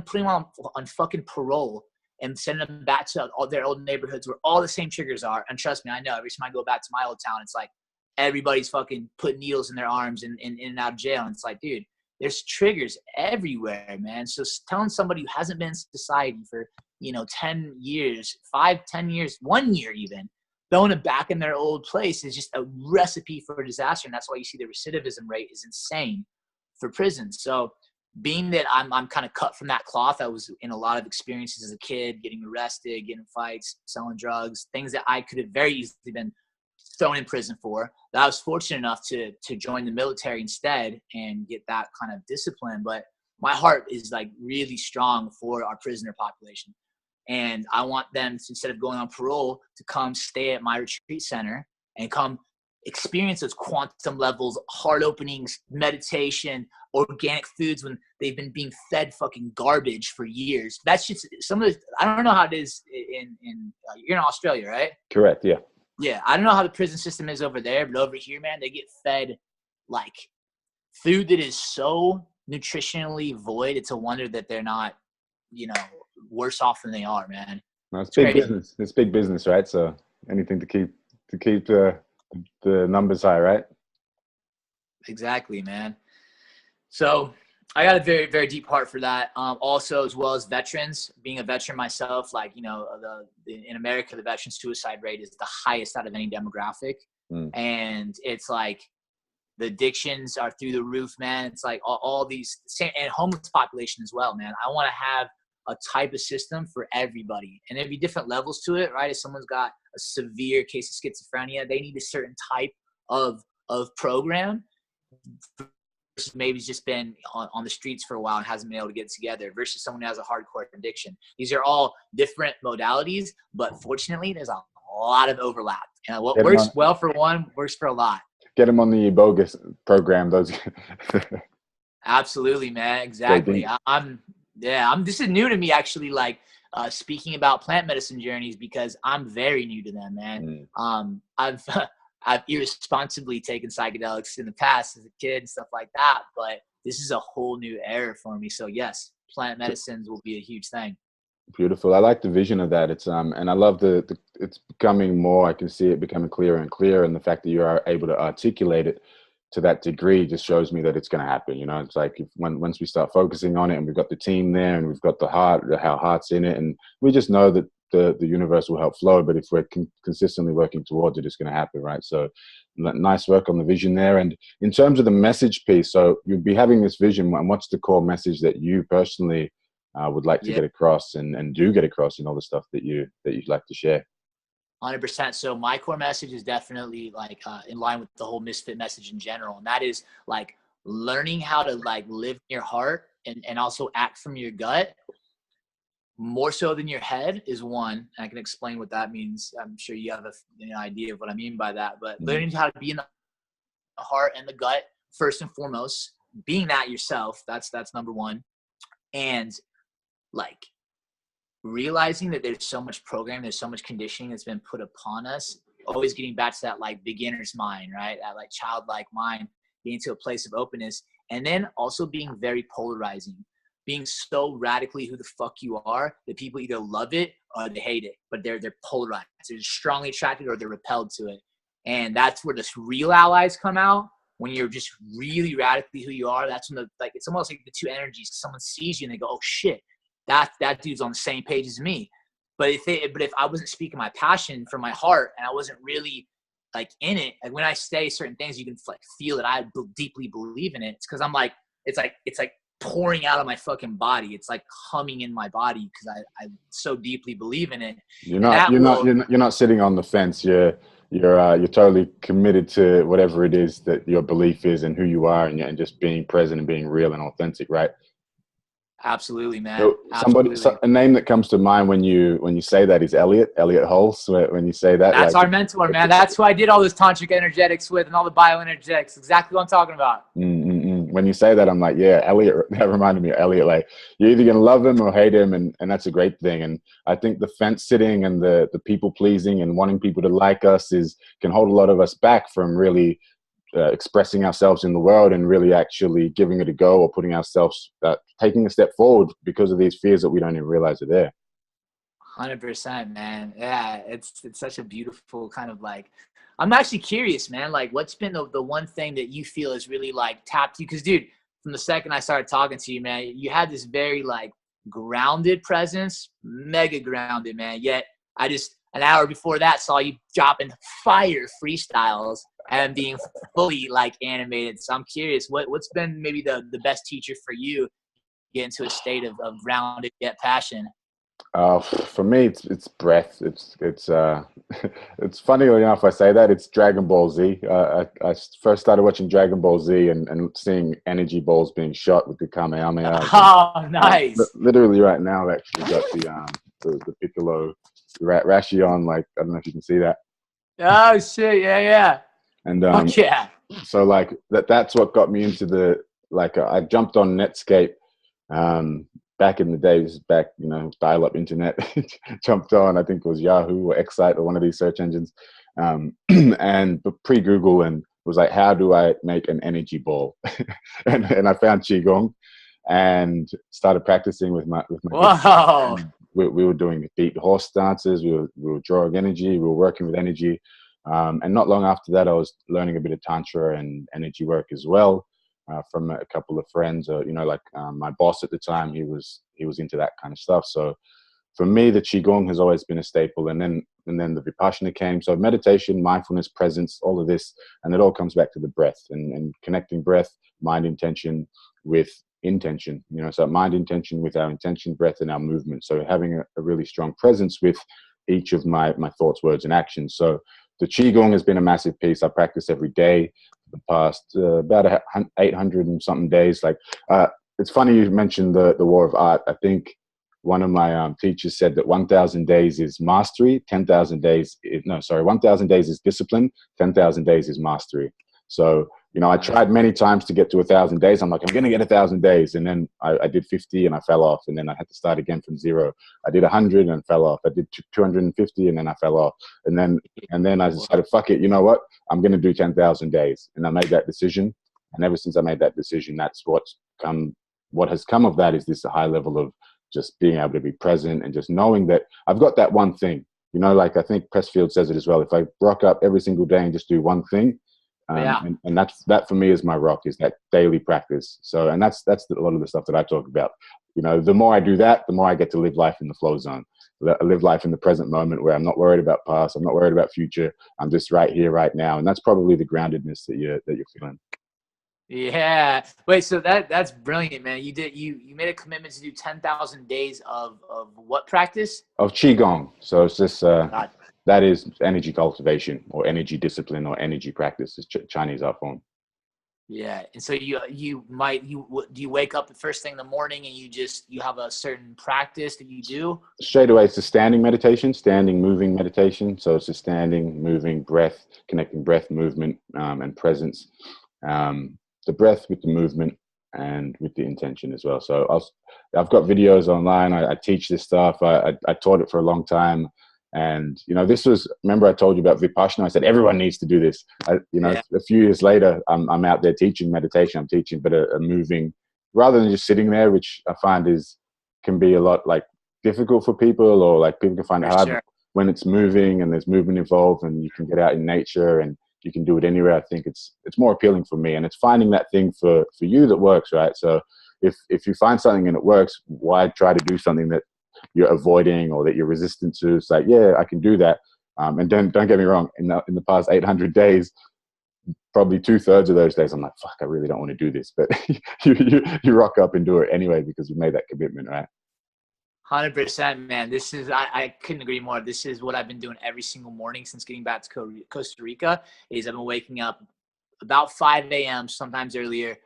putting them on fucking parole, and sending them back to all their old neighborhoods where all the same triggers are. And trust me, I know every time I go back to my old town, it's like everybody's fucking putting needles in their arms and in and out of jail. And it's like, dude, there's triggers everywhere, man. So telling somebody who hasn't been in society for, 10 years, 5, 10 years, 1 year even, throwing it back in their old place is just a recipe for disaster. And that's why you see the recidivism rate is insane for prisons. So being that I'm kind of cut from that cloth, I was in a lot of experiences as a kid, getting arrested, getting in fights, selling drugs, things that I could have very easily been thrown in prison for. That I was fortunate enough to join the military instead and get that kind of discipline. But my heart is like really strong for our prisoner population. And I want them to, instead of going on parole, to come stay at my retreat center and come experience those quantum levels, heart openings, meditation, organic foods when they've been being fed fucking garbage for years. That's just some of the, I don't know how it is in you're in Australia, right? Correct. Yeah. Yeah, I don't know how the prison system is over there, but over here, man, they get fed like food that is so nutritionally void. It's a wonder that they're not, you know, worse off than they are, man. No, it's It's big crazy. business. It's big business, right? So anything to keep the numbers high, right? Exactly, man. So I got a very, very deep heart for that. Also, as well as veterans, being a veteran myself, like, you know, in America, the veteran suicide rate is the highest out of any demographic. Mm. And it's like the addictions are through the roof, man. It's like all these same, and homeless population as well, man. I want to have a type of system for everybody, and there'd be different levels to it, right? If someone's got a severe case of schizophrenia, they need a certain type of program versus maybe he's just been on the streets for a while and hasn't been able to get together versus someone who has a hardcore addiction. These are all different modalities, but fortunately there's a lot of overlap. And what works well for one works for a lot. Get them on the bogus program. Those. Absolutely, man. Exactly. This is new to me, actually, like speaking about plant medicine journeys, because I'm very new to them, man. I've irresponsibly taken psychedelics in the past as a kid and stuff like that, but this is a whole new era for me. So yes, plant medicines will be a huge thing. Beautiful. I like the vision of that. It's and I love it's becoming more. I can see it becoming clearer and clearer, and the fact that you are able to articulate it to that degree just shows me that it's going to happen. You know, it's like once we start focusing on it, and we've got the team there, and we've got the heart, our hearts in it, and we just know that the universe will help flow. But if we're consistently working towards it, it's going to happen, right? So, nice work on the vision there. And in terms of the message piece, so you'll be having this vision, and what's the core message that you personally would like to get across and do get across in all the stuff that you'd like to share? 100%. So my core message is definitely like in line with the whole misfit message in general. And that is like learning how to like live in your heart and also act from your gut more so than your head is one. And I can explain what that means. I'm sure you have an idea of what I mean by that, but learning how to be in the heart and the gut first and foremost, being that yourself, that's number one. And like realizing that there's so much programming, there's so much conditioning that's been put upon us, always getting back to that like beginner's mind, right? That like childlike mind, getting to a place of openness, and then also being very polarizing, being so radically who the fuck you are that people either love it or they hate it, but they're polarized. They're strongly attracted or they're repelled to it. And that's where the real allies come out. When you're just really radically who you are, that's when it's almost like the two energies. Someone sees you and they go, oh shit, that dude's on the same page as me. But if I wasn't speaking my passion from my heart and I wasn't really like in it, like when I say certain things, you can like feel that I deeply believe in it. It's because I'm like, it's like pouring out of my fucking body. It's like humming in my body because I so deeply believe in it. You're not sitting on the fence. You're totally committed to whatever it is that your belief is and who you are, and just being present and being real and authentic, right? Absolutely, man. So a name that comes to mind when you say that is Elliot Hulse. When you say that, that's like, our mentor, man. That's who I did all this tantric energetics with and all the bioenergetics. Exactly what I'm talking about. When you say that, I'm like, yeah, Elliot. That reminded me of Elliot. Like, you're either gonna love him or hate him, and that's a great thing. And I think the fence sitting and the people pleasing and wanting people to like us can hold a lot of us back from really expressing ourselves in the world and really actually giving it a go or putting ourselves taking a step forward because of these fears that we don't even realize are there. 100%, man. Yeah, it's such a beautiful kind of like, I'm actually curious, man, like what's been the one thing that you feel is really like tapped you? Because dude, from the second I started talking to you, man, you had this very like grounded presence, mega grounded, man. Yet I just an hour before that saw you dropping fire freestyles and being fully like animated. So I'm curious, what's been maybe the best teacher for you get into a state of grounded yet passion? For me, it's breath. It's it's funny enough I say that. It's Dragon Ball Z. I first started watching Dragon Ball Z and seeing energy balls being shot with the Kamehameha. Oh, nice. Literally right now, I've actually got the Piccolo Rashi on. Like, I don't know if you can see that. Oh shit! Yeah. And yeah. So like that's what got me into I jumped on Netscape back in the days, dial-up internet. Jumped on, I think it was Yahoo or Excite or one of these search engines, And pre-Google, and was like, how do I make an energy ball? And I found Qigong and started practicing with my good friend. Whoa. And we were doing deep horse dances. We were drawing energy. We were working with energy. And not long after that, I was learning a bit of tantra and energy work as well, from a couple of friends. Like my boss at the time, he was into that kind of stuff. So for me, the Qigong has always been a staple, and then the Vipassana came. So meditation, mindfulness, presence, all of this, and it all comes back to the breath and connecting breath, mind intention with intention. So mind intention with our intention, breath, and our movement. So having a really strong presence with each of my thoughts, words, and actions. So the Qigong has been a massive piece. I practice every day for the past about 800 and something days. Like, it's funny you mentioned the War of Art. I think one of my teachers said that 1,000 days is mastery, 10,000 days, 1,000 days is discipline, 10,000 days is mastery. So, I tried many times to get to 1,000 days. I'm like, I'm going to get 1,000 days. And then I did 50 and I fell off. And then I had to start again from zero. I did 100 and fell off. I did 250 and then I fell off. And then I decided, fuck it. You know what? I'm going to do 10,000 days. And I made that decision. And ever since I made that decision, that's what has come of that is this high level of just being able to be present and just knowing that I've got that one thing. Like I think Pressfield says it as well. If I rock up every single day and just do one thing, and that for me is my rock, is that daily practice. So, and that's a lot of the stuff that I talk about. The more I do that, the more I get to live life in the flow zone. I live life in the present moment where I'm not worried about past. I'm not worried about future. I'm just right here, right now. And that's probably the groundedness that you're feeling. Yeah. Wait, so that's brilliant, man. You made a commitment to do 10,000 days of what practice? Of Qigong. So it's just, that is energy cultivation or energy discipline or energy practice. It's Chinese art form. Yeah. And so do you wake up the first thing in the morning and you have a certain practice that you do? Straight away, it's a standing meditation, standing, moving meditation. So it's a standing, moving, breath, connecting breath, movement, and presence. The breath with the movement and with the intention as well. So I've got videos online. I teach this stuff. I taught it for a long time. And, this was, remember I told you about Vipassana? I said, everyone needs to do this. A few years later, I'm out there teaching meditation. I'm teaching, but a moving, rather than just sitting there, which I find can be a lot like difficult for people, or like people can find it hard. Sure. When it's moving and there's movement involved and you can get out in nature and you can do it anywhere, I think it's more appealing for me. And it's finding that thing for you that works, right? So if you find something and it works, why try to do something that you're avoiding or that you're resistant to? It's like, yeah, I can do that. And don't get me wrong, in the past 800 days, probably 2/3 of those days, I'm like, fuck, I really don't want to do this. But you rock up and do it anyway because you made that commitment, right? 100%, man. I couldn't agree more. This is what I've been doing every single morning since getting back to Costa Rica. I've been waking up about 5 a.m., sometimes earlier,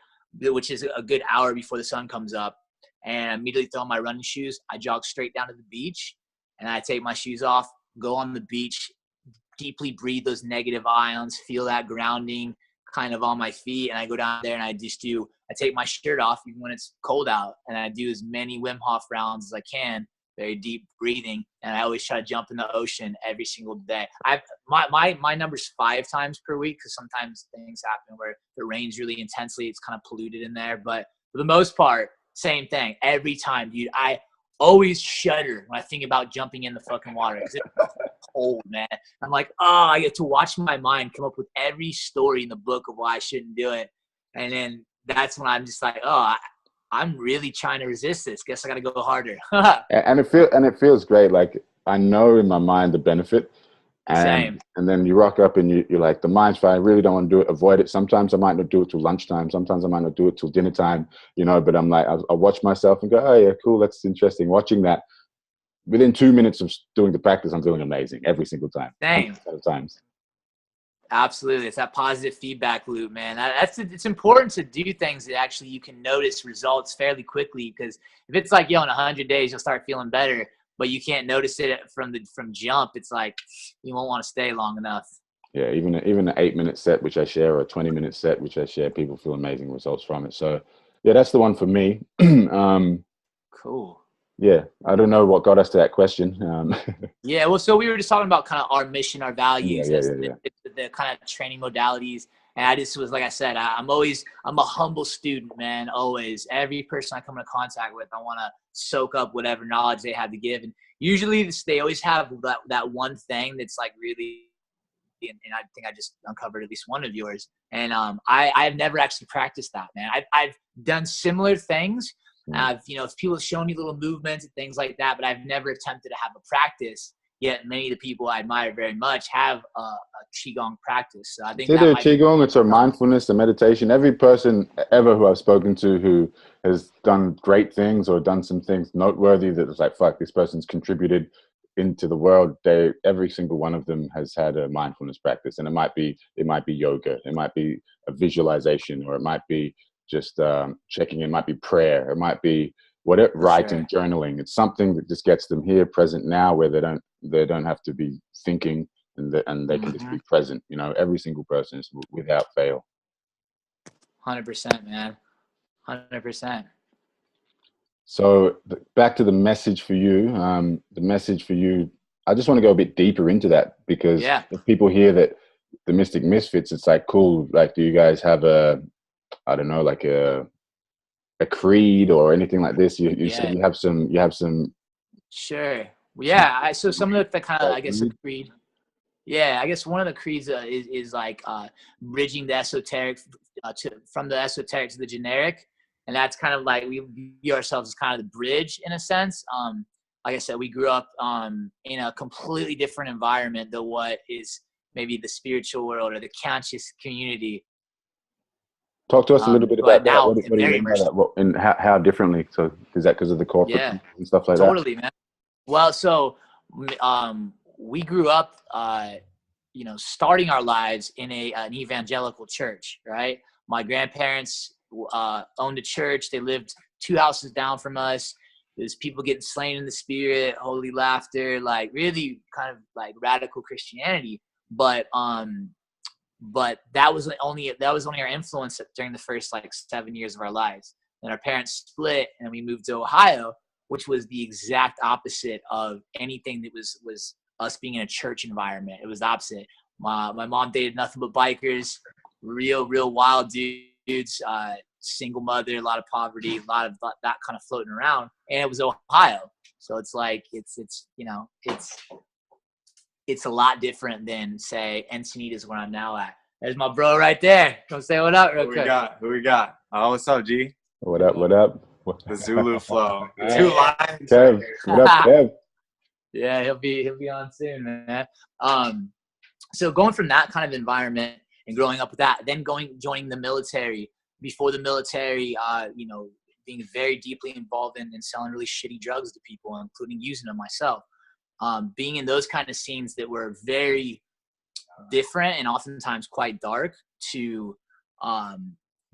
which is a good hour before the sun comes up. And I immediately throw on my running shoes. I jog straight down to the beach, and I take my shoes off, go on the beach, deeply breathe those negative ions, feel that grounding kind of on my feet. And I go down there and I take my shirt off even when it's cold out, and I do as many Wim Hof rounds as I can, very deep breathing. And I always try to jump in the ocean every single day. My number's 5 times per week, because sometimes things happen where it rains really intensely. It's kind of polluted in there. But for the most part, same thing every time, dude. I always shudder when I think about jumping in the fucking water because it's cold, man. I'm like, I get to watch my mind come up with every story in the book of why I shouldn't do it. And then that's when I'm just like, I'm really trying to resist this. Guess I got to go harder. and it feels great. Like, I know in my mind the benefit. Same. And then you rock up and you're like, the mind's fine. I really don't want to do it. Avoid it. Sometimes I might not do it till lunchtime. Sometimes I might not do it till dinner time, but I'm like, I watch myself and go, oh yeah, cool. That's interesting. Watching that, within 2 minutes of doing the practice, I'm feeling amazing every single time. Same. Times. Absolutely. It's that positive feedback loop, man. It's important to do things that actually you can notice results fairly quickly, because if it's like, in 100 days, you'll start feeling better, but you can't notice it from jump, it's like you won't want to stay long enough. Yeah, even an 8-minute set, which I share, or a 20-minute set, which I share, people feel amazing results from it. So yeah, that's the one for me. Cool. Yeah, I don't know what got us to that question. Yeah, well, so we were just talking about kind of our mission, our Yeah, values yeah, as yeah, yeah. the kind of training modalities. And I just was, like I said, I'm a humble student, man. Always, every person I come into contact with, I want to soak up whatever knowledge they have to give. And usually they always have that one thing that's like really, and I think I just uncovered at least one of yours. And I've never actually practiced that, man. I've done similar things. Mm. People have shown me little movements and things like that, but I've never attempted to have a practice. Yet many of the people I admire very much have a qigong practice. So I It's think that either might be qigong, it's a mindfulness, a meditation. Every person ever who I've spoken to who has done great things or done some things noteworthy that was like, fuck, this person's contributed into the world. Every single one of them has had a mindfulness practice, and it might be yoga, it might be a visualization, or it might be just checking in, it might be prayer, it might be whatever, for writing, sure. journaling. It's something that just gets them here, present now, where they don't have to be thinking, and they can just Mm-hmm. be present. You know, every single person is without fail. 100%, man. 100%. So back to the message for you. The message for you. I just want to go a bit deeper into that, because Yeah. if people hear that the Mystic Misfits, it's like, cool. Like, do you guys have I don't know, like a creed or anything like this? You said Yeah. you have some Sure. some Yeah. So some of the kind of, I guess, a creed. creed. Yeah, I guess one of the creeds is like bridging the esoteric from the esoteric to the generic, and that's kind of like we view ourselves as kind of the bridge in a sense. Like I said, we grew up in a completely different environment than what is maybe the spiritual world or the conscious community. Talk to us a little bit about But that. now What do you very mean by immersive. that? What, and how differently? So is that because of the corporate Yeah, and stuff like that? totally, man. Well, so we grew up, starting our lives in an evangelical church, right? My grandparents owned a church. They lived 2 houses down from us. There's people getting slain in the spirit, holy laughter, like really kind of like radical Christianity. But that was only our influence during the first like 7 years of our lives. Then our parents split, and we moved to Ohio, which was the exact opposite of anything that was us being in a church environment. It was the opposite. My mom dated nothing but bikers, real wild dudes, single mother, a lot of poverty, a lot of that kind of floating around, and it was Ohio. So it's like it's a lot different than say Encinitas where I'm now at. There's my bro right there. Come say what up real quick. Who we got? Oh, what's up, G? What up? What up? The Zulu flow. The Yeah. two lions. Kev, what up, Kev? Yeah, he'll be on soon, man. So going from that kind of environment and growing up with that, then joining the military. Before the military, being very deeply involved in selling really shitty drugs to people, including using them myself. Being in those kind of scenes that were very different and oftentimes quite dark, to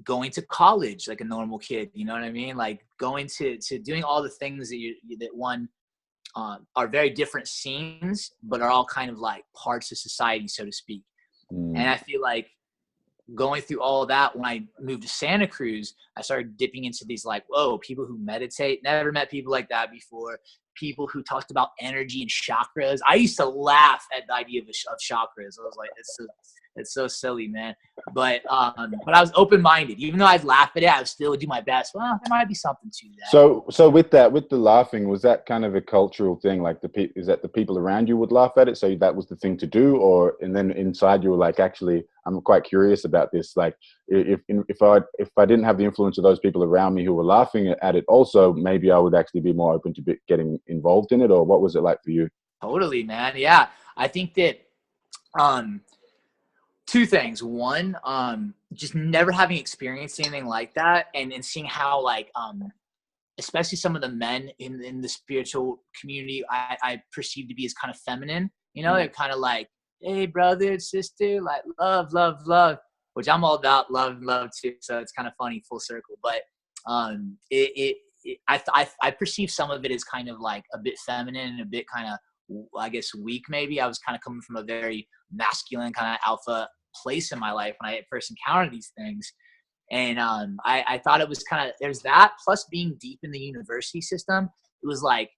going to college like a normal kid, you know what I mean? Like going to doing all the things that one are very different scenes, but are all kind of like parts of society, so to speak. And I feel like going through all of that, when I moved to Santa Cruz, I started dipping into these like, whoa, people who meditate. Never met people like that before. People who talked about energy and chakras. I used to laugh at the idea of chakras. I was like, it's so silly, man. But I was open-minded. Even though I'd laugh at it, I would still do my best. Well, there might be something to that. So with that, with the laughing, was that kind of a cultural thing? Like is that the people around you would laugh at it, so that was the thing to do, or and then inside you were like, actually, I'm quite curious about this. Like, if I didn't have the influence of those people around me who were laughing at it, also maybe I would actually be more open to getting involved in it, or what was it like for you? Totally, man. Yeah, I think that two things. One, just never having experienced anything like that, and seeing how like especially some of the men in the spiritual community I perceive to be as kind of feminine. They're kind of like, hey, brother and sister, like love, love, love, which I'm all about love and love too. So it's kind of funny, full circle. But I perceive some of it as kind of like a bit feminine and a bit kind of, I guess, weak. Maybe I was kind of coming from a very masculine kind of alpha place in my life when I first encountered these things. And I thought it was kind of, there's that, plus being deep in the university system. it was like,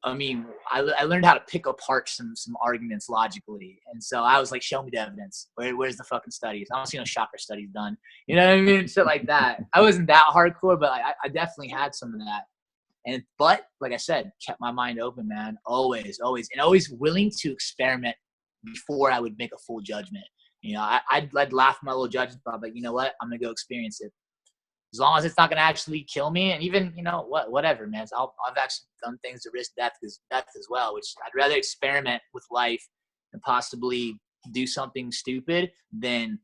I mean, I learned how to pick apart some arguments logically. And so I was like, show me the evidence. Where's the fucking studies? I don't see no chakra studies done. You know what I mean? Shit like that. I wasn't that hardcore, but I definitely had some of that. But like I said, kept my mind open, man. Always. And always willing to experiment before I would make a full judgment. You know, I'd laugh at my little judgment, but you know what? I'm going to go experience it. As long as it's not going to actually kill me, and even, you know, whatever, man. So I've actually done things to risk death as well, which I'd rather experiment with life and possibly do something stupid than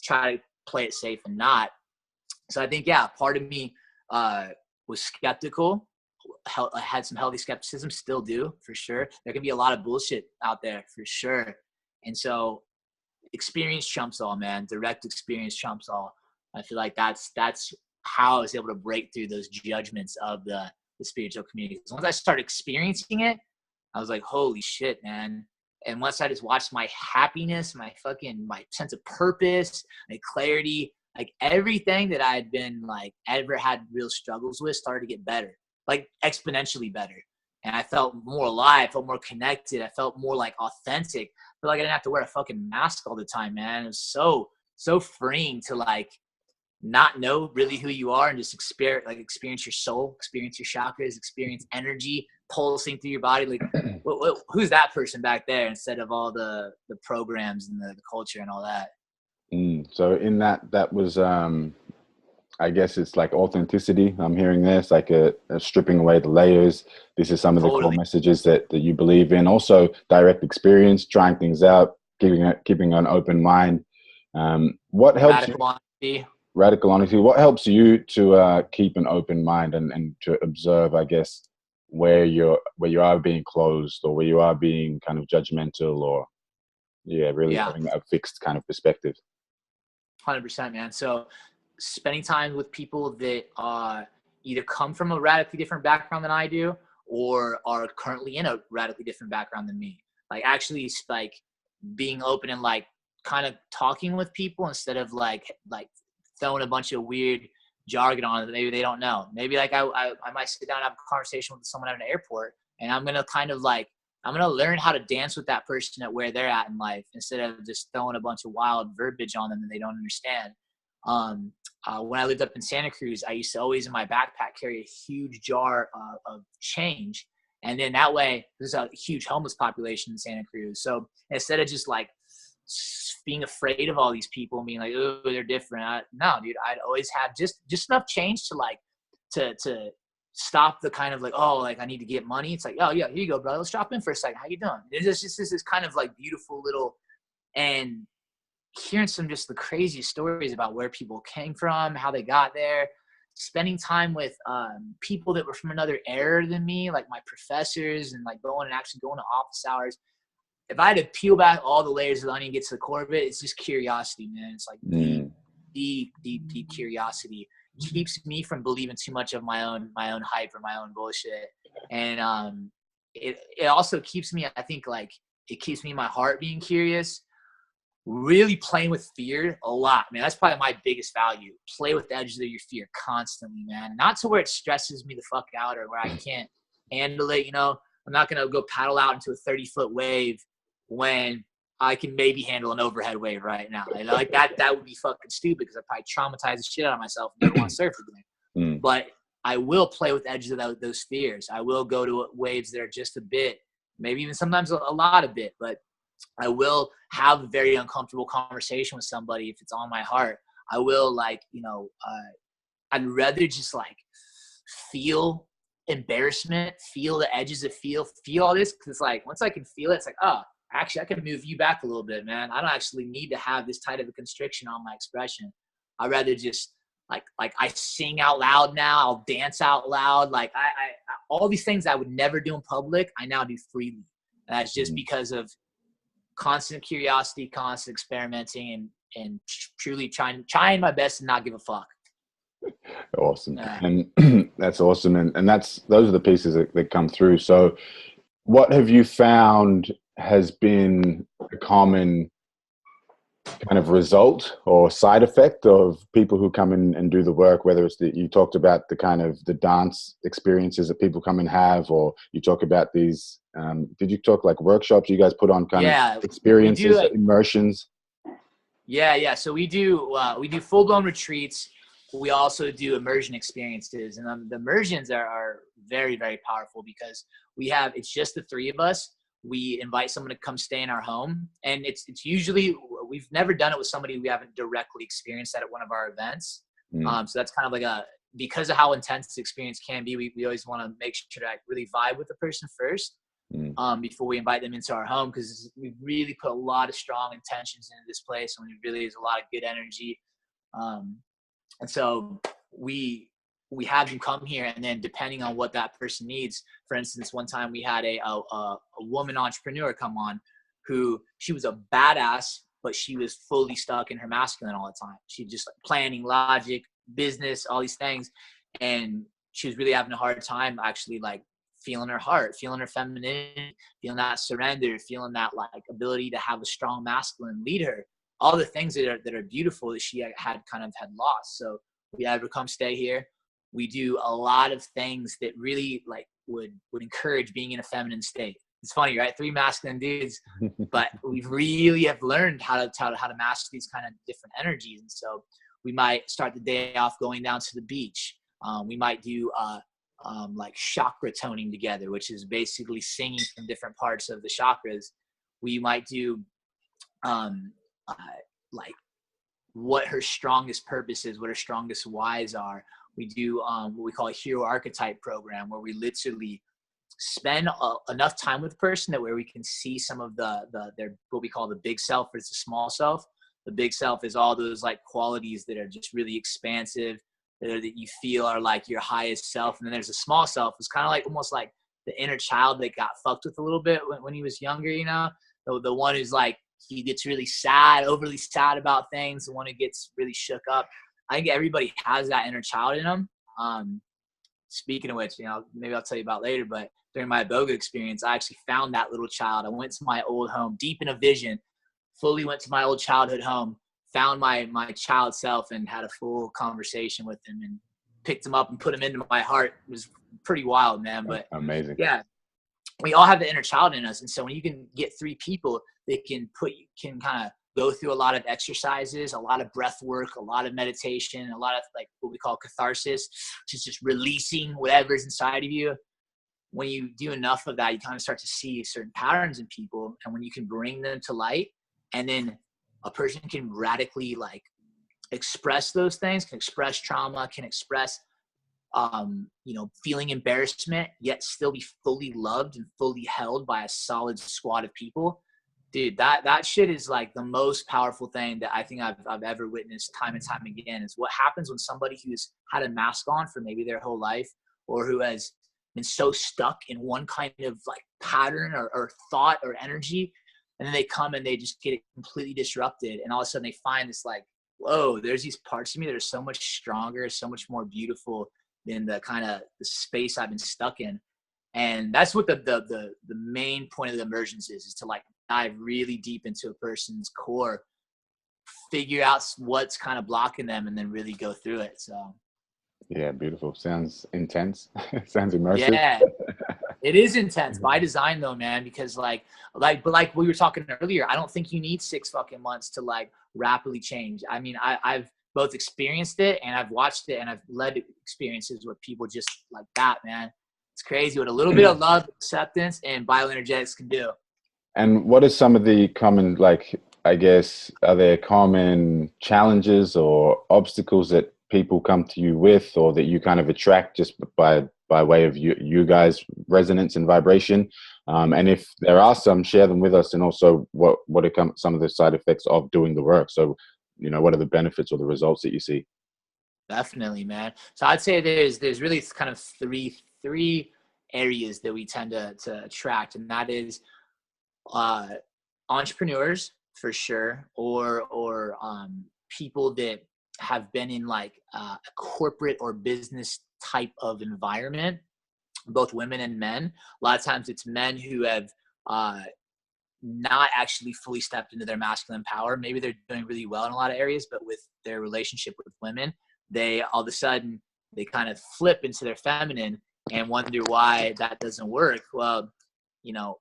try to play it safe and not. So I think, yeah, part of me was skeptical. I had some healthy skepticism, still do, for sure. There can be a lot of bullshit out there, for sure. And so experience trumps all, man. Direct experience trumps all. I feel like that's how I was able to break through those judgments of the spiritual community. Once I started experiencing it, I was like, holy shit, man. And once I just watched my happiness, my sense of purpose, my clarity, like everything that I had been like ever had real struggles with started to get better, like exponentially better. And I felt more alive, I felt more connected. I felt more like authentic. I felt like I didn't have to wear a fucking mask all the time, man. It was so freeing to like not know really who you are and just experience your soul, experience your chakras, experience energy pulsing through your body. Like, who's that person back there, instead of all the programs and the culture and all that. So in that was, I guess it's like authenticity. I'm hearing this, like a stripping away the layers. This is some of the core messages that you believe in. Also, direct experience, trying things out, keeping an open mind. What helps Radical honesty. What helps you to keep an open mind and to observe, I guess, where you are being closed, or where you are being kind of judgmental, or really having a fixed kind of perspective. 100%, man. So spending time with people that either come from a radically different background than I do, or are currently in a radically different background than me. Like actually like being open and like kind of talking with people instead of like throwing a bunch of weird jargon on that maybe they don't know. Maybe like I might sit down and have a conversation with someone at an airport, and I'm going to kind of like, I'm going to learn how to dance with that person at where they're at in life, instead of just throwing a bunch of wild verbiage on them that they don't understand. When I lived up in Santa Cruz, I used to always in my backpack carry a huge jar of change. And then that way, there's a huge homeless population in Santa Cruz. So instead of just like being afraid of all these people and being like, oh, they're different. No, dude, I'd always have just enough change to like, to stop the kind of like, oh, like I need to get money. It's like, oh yeah, here you go, bro. Let's drop in for a second. How you doing? It's just this kind of like beautiful little, and hearing some just the craziest stories about where people came from, how they got there, spending time with people that were from another era than me, like my professors, and like actually going to office hours. If I had to peel back all the layers of the onion and get to the core of it, it's just curiosity, man. It's like deep curiosity. It keeps me from believing too much of my own hype or my own bullshit. And it also keeps me, I think, like it keeps me in my heart being curious, really playing with fear a lot, man. That's probably my biggest value. Play with the edges of your fear constantly, man. Not to where it stresses me the fuck out or where I can't handle it, you know. I'm not going to go paddle out into a 30-foot wave when I can maybe handle an overhead wave right now. And like that would be fucking stupid, because I probably traumatize the shit out of myself and never want to surf again. But I will play with the edges of those fears. I will go to waves that are just a bit, maybe even sometimes a lot of bit, but I will have a very uncomfortable conversation with somebody if it's on my heart. I will like, you know, I'd rather just like feel embarrassment, feel the edges of feel all this. Cause it's like, once I can feel it, it's like, oh, actually I can move you back a little bit, man. I don't actually need to have this tight of a constriction on my expression. I'd rather just like I sing out loud now. I'll dance out loud. Like I all these things I would never do in public, I now do freely. And that's just because of constant curiosity, constant experimenting, and truly trying my best to not give a fuck. Awesome. And that's awesome. And those are the pieces that come through. So what have you found has been a common kind of result or side effect of people who come in and do the work, whether it's you talked about the kind of the dance experiences that people come and have, or you talk about these, did you talk like workshops you guys put on kind of experiences, immersions? Yeah. So we do full blown retreats. We also do immersion experiences, and the immersions are very, very powerful because it's just the three of us. We invite someone to come stay in our home, and it's usually, we've never done it with somebody we haven't directly experienced that at one of our events. So that's kind of like because of how intense the experience can be, we always want to make sure to really vibe with the person first. Before we invite them into our home, because we really put a lot of strong intentions into this place, and it really is a lot of good energy. And so we have them come here, and then depending on what that person needs, for instance, one time we had a woman entrepreneur come on she was a badass, but she was fully stuck in her masculine all the time. She just like planning, logic, business, all these things. And she was really having a hard time actually like feeling her heart, feeling her femininity, feeling that surrender, feeling that like ability to have a strong masculine lead her. All the things that are beautiful that she had lost. So we had her come stay here. We do a lot of things that really like would encourage being in a feminine state. It's funny, right? 3 masculine dudes, but we really have learned how to master these kind of different energies. And so we might start the day off going down to the beach. We might do like chakra toning together, which is basically singing from different parts of the chakras. We might do like what her strongest purpose is, what her strongest whys are. We do what we call a hero archetype program, where we literally spend enough time with the person that where we can see some of their what we call the big self versus the small self. The big self is all those like qualities that are just really expansive, that you feel are like your highest self. And then there's a small self. It's kind of like almost like the inner child that got fucked with a little bit when he was younger, you know, the one who's like, he gets really sad, overly sad about things, the one who gets really shook up. I think everybody has that inner child in them. Speaking of which, you know, maybe I'll tell you about later, but during my Boga experience, I actually found that little child. I went to my old home, deep in a vision, fully went to my old childhood home, found my child self, and had a full conversation with him and picked him up and put him into my heart. It was pretty wild, man. But amazing. Yeah, we all have the inner child in us. And so when you can get 3 people that can kind of go through a lot of exercises, a lot of breath work, a lot of meditation, a lot of like what we call catharsis, which is just releasing whatever's inside of you. When you do enough of that, you kind of start to see certain patterns in people. And when you can bring them to light, and then a person can radically like express those things, can express trauma, can express you know, feeling embarrassment, yet still be fully loved and fully held by a solid squad of people. Dude, that shit is like the most powerful thing that I think I've ever witnessed time and time again. Is what happens when somebody who's had a mask on for maybe their whole life, or who has been so stuck in one kind of like pattern or thought or energy, and then they come and they just get it completely disrupted, and all of a sudden they find this like, whoa, there's these parts of me that are so much stronger, so much more beautiful than the kind of the space I've been stuck in. And that's what the main point of the immersions is to like dive really deep into a person's core, figure out what's kind of blocking them, and then really go through it. So yeah, beautiful. Sounds intense. Sounds immersive. Yeah, it is intense by design though, man, because like we were talking earlier, I don't think you need 6 fucking months to like rapidly change. I mean, I've both experienced it and I've watched it, and I've led experiences where people just like that, man. It's crazy what a little bit of love, acceptance, and bioenergetics can do. And what are some of the common, like, I guess, are there common challenges or obstacles that people come to you with, or that you kind of attract just by way of you guys' resonance and vibration? And if there are some, share them with us. And also what are some of the side effects of doing the work? So, you know, what are the benefits or the results that you see? Definitely, man. So I'd say there's really kind of three areas that we tend to attract, and that is entrepreneurs for sure, or people that have been in like a corporate or business type of environment, both women and men. A lot of times it's men who have not actually fully stepped into their masculine power. Maybe they're doing really well in a lot of areas, but with their relationship with women, they all of a sudden they kind of flip into their feminine and wonder why that doesn't work. Well, you know,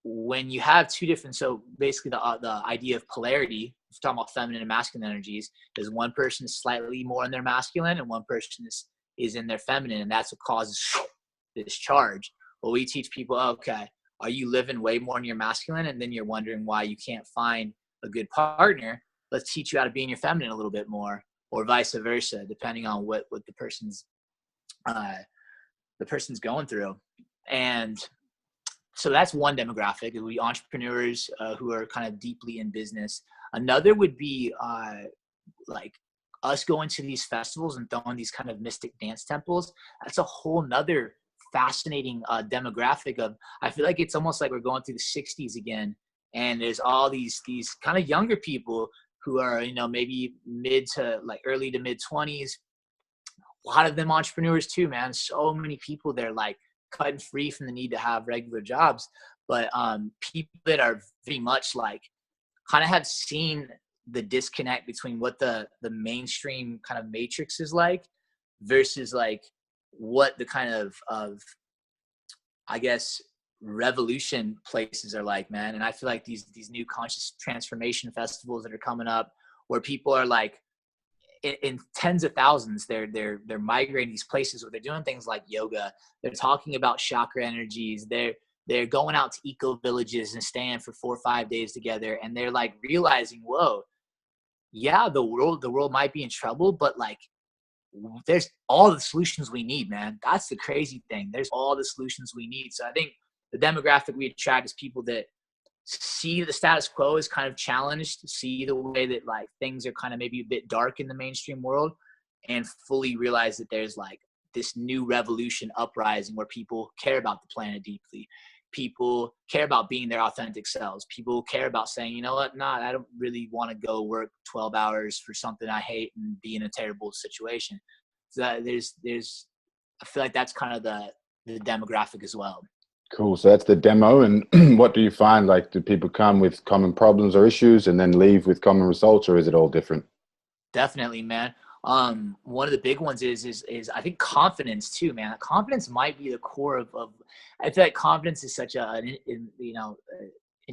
when you have two different, so basically the idea of polarity, if we're talking about feminine and masculine energies, is one person is slightly more in their masculine and one person is in their feminine, and that's what causes this charge. Well, we teach people, okay, are you living way more in your masculine, and then you're wondering why you can't find a good partner? Let's teach you how to be in your feminine a little bit more, or vice versa, depending on what the person's going through. And so that's one demographic. It would be entrepreneurs who are kind of deeply in business. Another would be like us going to these festivals and throwing these kind of mystic dance temples. That's a whole nother fascinating demographic of, I feel like it's almost like we're going through the 60s again. And there's all these kind of younger people who are, you know, maybe mid to like early to mid 20s. A lot of them entrepreneurs too, man. So many people, they're like cutting free from the need to have regular jobs. But people that are very much like kind of have seen the disconnect between what the mainstream kind of matrix is like versus like what the kind of I guess revolution places are like, man. And I feel like these new conscious transformation festivals that are coming up where people are like in tens of thousands, they're migrating these places where they're doing things like yoga. They're talking about chakra energies. They're going out to eco villages and staying for 4 or 5 days together. And they're like realizing, whoa, yeah, the world might be in trouble, but like there's all the solutions we need, man. That's the crazy thing. There's all the solutions we need. So I think the demographic we attract is people that see the status quo is kind of challenged, see the way that like things are kind of maybe a bit dark in the mainstream world, and fully realize that there's like this new revolution uprising where people care about the planet deeply. People care about being their authentic selves. People care about saying, you know what, I don't really want to go work 12 hours for something I hate and be in a terrible situation. So there's I feel like that's kind of the demographic as well. Cool. So that's the demo. And what do you find? Like, do people come with common problems or issues and then leave with common results, or is it all different? Definitely, man. One of the big ones is I think confidence too, man. Confidence might be the core of I feel like confidence is such an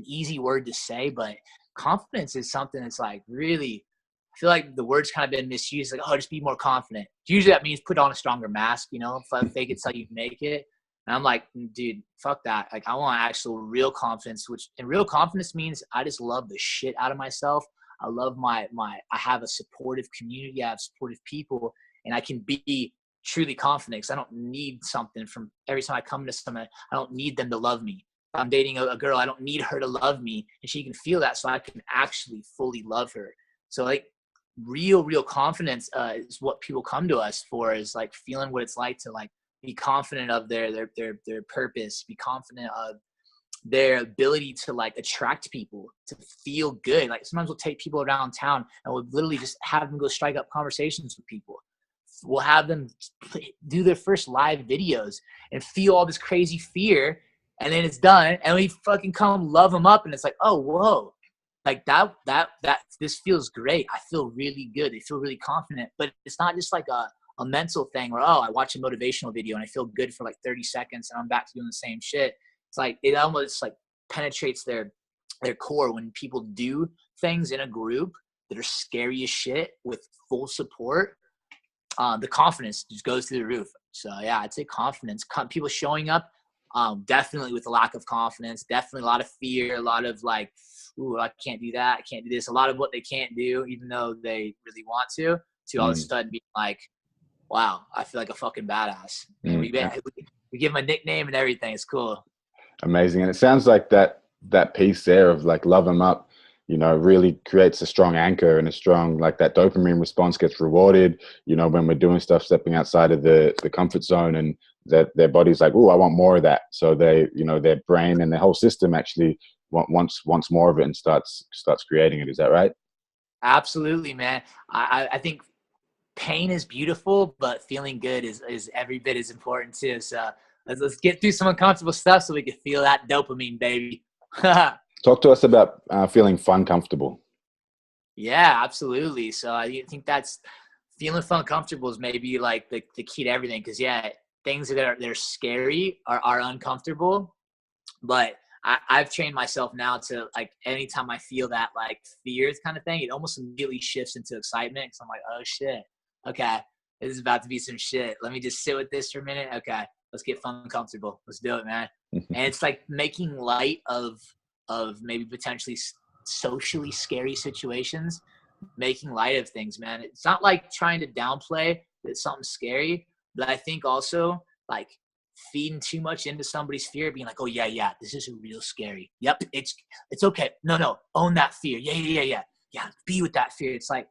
easy word to say, but confidence is something that's like really, I feel like the word's kind of been misused. Like, oh, just be more confident. Usually that means put on a stronger mask, you know, fake it till you make it. And I'm like, dude, fuck that. Like, I want actual real confidence, and real confidence means I just love the shit out of myself. I love I have a supportive community. I have supportive people, and I can be truly confident because I don't need something from every time I come to someone. I don't need them to love me. If I'm dating a girl, I don't need her to love me, and she can feel that, so I can actually fully love her. So like real confidence is what people come to us for, is like feeling what it's like to like be confident of their purpose, be confident of their ability to like attract people, to feel good. Like sometimes we'll take people around town and we'll literally just have them go strike up conversations with people. We'll have them do their first live videos and feel all this crazy fear, and then it's done and we fucking come love them up, and it's like, oh, whoa, like that this feels great. I feel really good. They feel really confident. But it's not just like a mental thing where, oh, I watch a motivational video and I feel good for like 30 seconds and I'm back to doing the same shit. It's like it almost like penetrates their core when people do things in a group that are scary as shit with full support. The confidence just goes through the roof. So yeah, I'd say confidence. People showing up definitely with a lack of confidence, definitely a lot of fear, a lot of like, ooh, I can't do that, I can't do this. A lot of what they can't do, even though they really want to all of a sudden being like, wow, I feel like a fucking badass. We give him a nickname and everything. It's cool. Amazing. And it sounds like that piece there of like love them up, you know, really creates a strong anchor and a strong, like that dopamine response gets rewarded, you know, when we're doing stuff, stepping outside of the comfort zone, and that their body's like, oh, I want more of that. So they, you know, their brain and their whole system actually wants more of it and starts creating it. Is that right? Absolutely, man. I think pain is beautiful, but feeling good is every bit as important too. So let's get through some uncomfortable stuff so we can feel that dopamine, baby. Talk to us about feeling fun, comfortable. Yeah, absolutely. So I think that's feeling fun, comfortable is maybe like the key to everything. Cause yeah, things that they're scary are uncomfortable, but I've trained myself now to like, anytime I feel that like fear kind of thing, it almost immediately shifts into excitement. Cause I'm like, oh shit. Okay. This is about to be some shit. Let me just sit with this for a minute. Okay. Let's get fun, comfortable. Let's do it, man. And it's like making light of maybe potentially socially scary situations, making light of things, man. It's not like trying to downplay that something's scary, but I think also like feeding too much into somebody's fear, being like, oh yeah, this is real scary. Yep, it's okay. No, own that fear. Yeah. Be with that fear. It's like,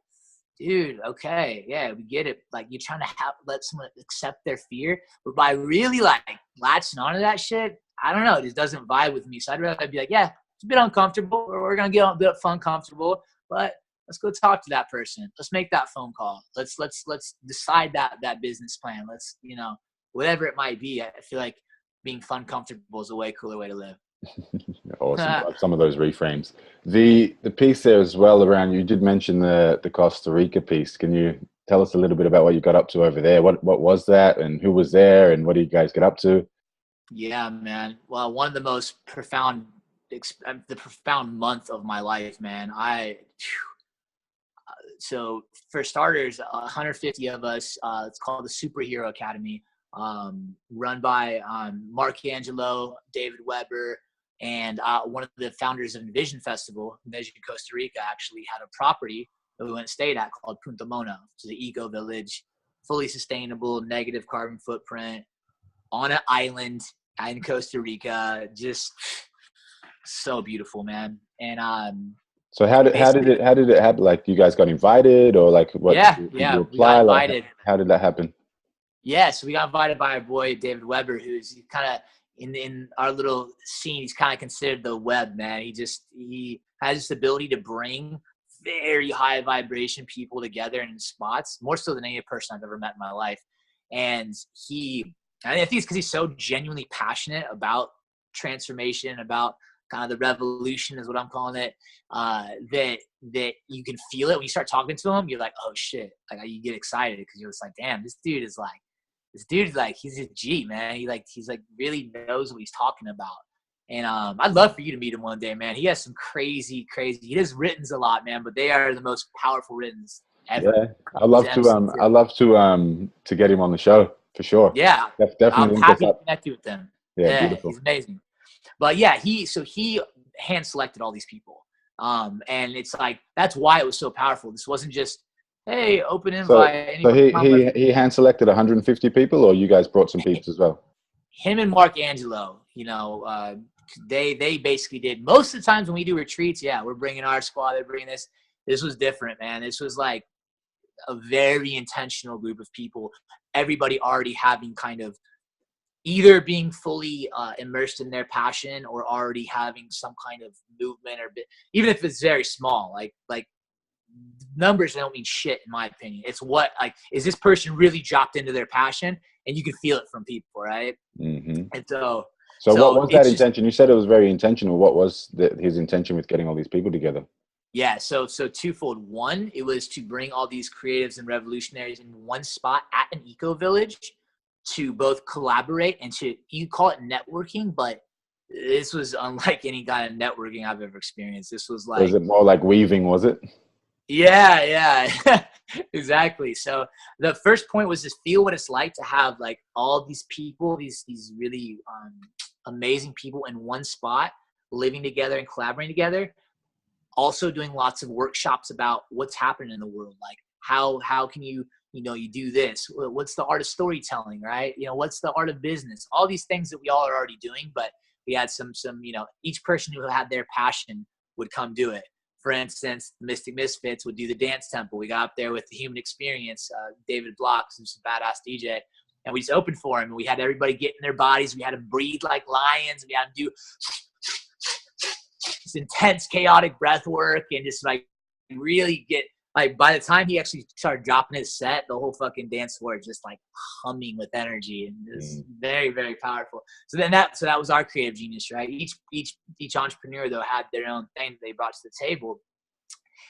dude, okay, yeah, we get it. Like, you're trying to let someone accept their fear, but by really like latching onto that shit, I don't know, it just doesn't vibe with me. So I'd rather be like, yeah, it's a bit uncomfortable, or we're gonna get a bit fun, comfortable, but let's go talk to that person. Let's make that phone call. Let's decide that business plan. Let's, whatever it might be. I feel like being fun, comfortable is a way cooler way to live. Awesome. I love some of those reframes. The piece there as well around, you did mention the Costa Rica piece. Can you tell us a little bit about what you got up to over there? What was that, and who was there, and what do you guys get up to? Yeah, man. Well, one of the most profound month of my life, man. So for starters, 150 of us, it's called the Superhero Academy, run by Mark Angelo, David Weber, and one of the founders of Envision Festival, Envision Costa Rica, actually had a property that we went and stayed at called Punta Mona, which is an eco village, fully sustainable, negative carbon footprint, on an island in Costa Rica. Just so beautiful, man. And So how did it happen? Like, you guys got invited, or like what? Yeah, Did yeah, you we got apply? Like, invited. how did that happen? Yeah, so we got invited by our boy David Weber, who's kind of in our little scene. He's kind of considered the web man. He has this ability to bring very high vibration people together in spots, more so than any person I've ever met in my life. And I think it's because he's so genuinely passionate about transformation, about kind of the revolution is what I'm calling it, that you can feel it when you start talking to him. You're like, oh shit, like you get excited because you're just like, damn, this dude is like, he's a G, man. He's really knows what he's talking about. And I'd love for you to meet him one day, man. He has some crazy. He does writtens a lot, man, but they are the most powerful writtens ever. Yeah, I'd love to get him on the show for sure. Yeah, Definitely I'm link us happy to up. connect you with them. Yeah, Yeah, beautiful. he's amazing. But yeah, he hand selected all these people. And it's like, that's why it was so powerful. This wasn't just, hey, open invite. So he hand selected 150 people, or you guys brought some peeps as well? Him and Mark Angelo, they basically did. Most of the times when we do retreats, yeah, we're bringing our squad, they're bringing this. This was different, man. This was like a very intentional group of people. Everybody already having kind of either being fully immersed in their passion, or already having some kind of movement, or even if it's very small, like numbers don't mean shit in my opinion. It's what, like, is this person really dropped into their passion, and you can feel it from people, right? Mm-hmm. And so what was that intention? You said it was very intentional. What was his intention with getting all these people together? Yeah, so twofold. One, it was to bring all these creatives and revolutionaries in one spot at an eco village to both collaborate and you call it networking, but this was unlike any kind of networking I've ever experienced. This was like, was it more like weaving, was it? Yeah, exactly. So the first point was just feel what it's like to have like all these people, these really amazing people in one spot, living together and collaborating together. Also doing lots of workshops about what's happening in the world, like how can you do this, what's the art of storytelling, right? What's the art of business, all these things that we all are already doing, but we had some each person who had their passion would come do it. For instance, the Mystic Misfits would do the dance temple. We got up there with the Human Experience, David Blocks, who's a badass DJ, and we just opened for him, and we had everybody get in their bodies. We had them breathe like lions. We had them do this intense chaotic breath work and just like really get like by the time he actually started dropping his set, the whole fucking dance floor just like humming with energy, and it was very, very powerful. So that was our creative genius, right? Each entrepreneur though had their own thing that they brought to the table,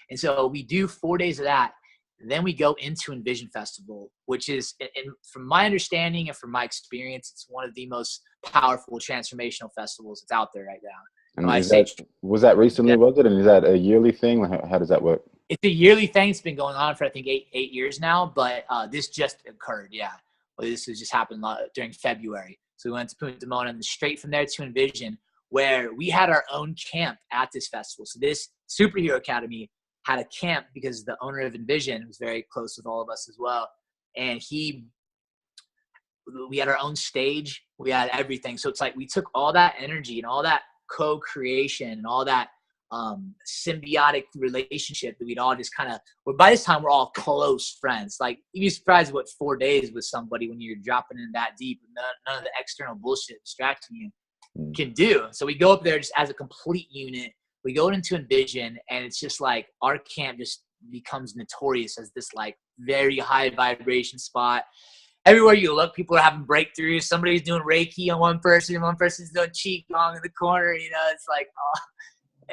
and so we do 4 days of that. And then we go into Envision Festival, which is, and from my understanding and from my experience, it's one of the most powerful transformational festivals that's out there right now. And was that recently, was it? And is that a yearly thing? How does that work? It's a yearly thing. It's been going on for, I think, eight years now, but this just occurred. Yeah. Well, this has just happened during February. So we went to Punta Mona and straight from there to Envision, where we had our own camp at this festival. So this Superhero Academy had a camp because the owner of Envision was very close with all of us as well. And we had our own stage. We had everything. So it's like we took all that energy and all that co-creation and all that symbiotic relationship that we'd all just kind of, well, by this time we're all close friends. Like, you'd be surprised what 4 days with somebody when you're dropping in that deep and none of the external bullshit distracting you can do. So we go up there just as a complete unit. We go into Envision, and it's just like our camp just becomes notorious as this like very high vibration spot. Everywhere you look, people are having breakthroughs. Somebody's doing Reiki on one person's doing Qigong in the corner. You know, it's like, oh,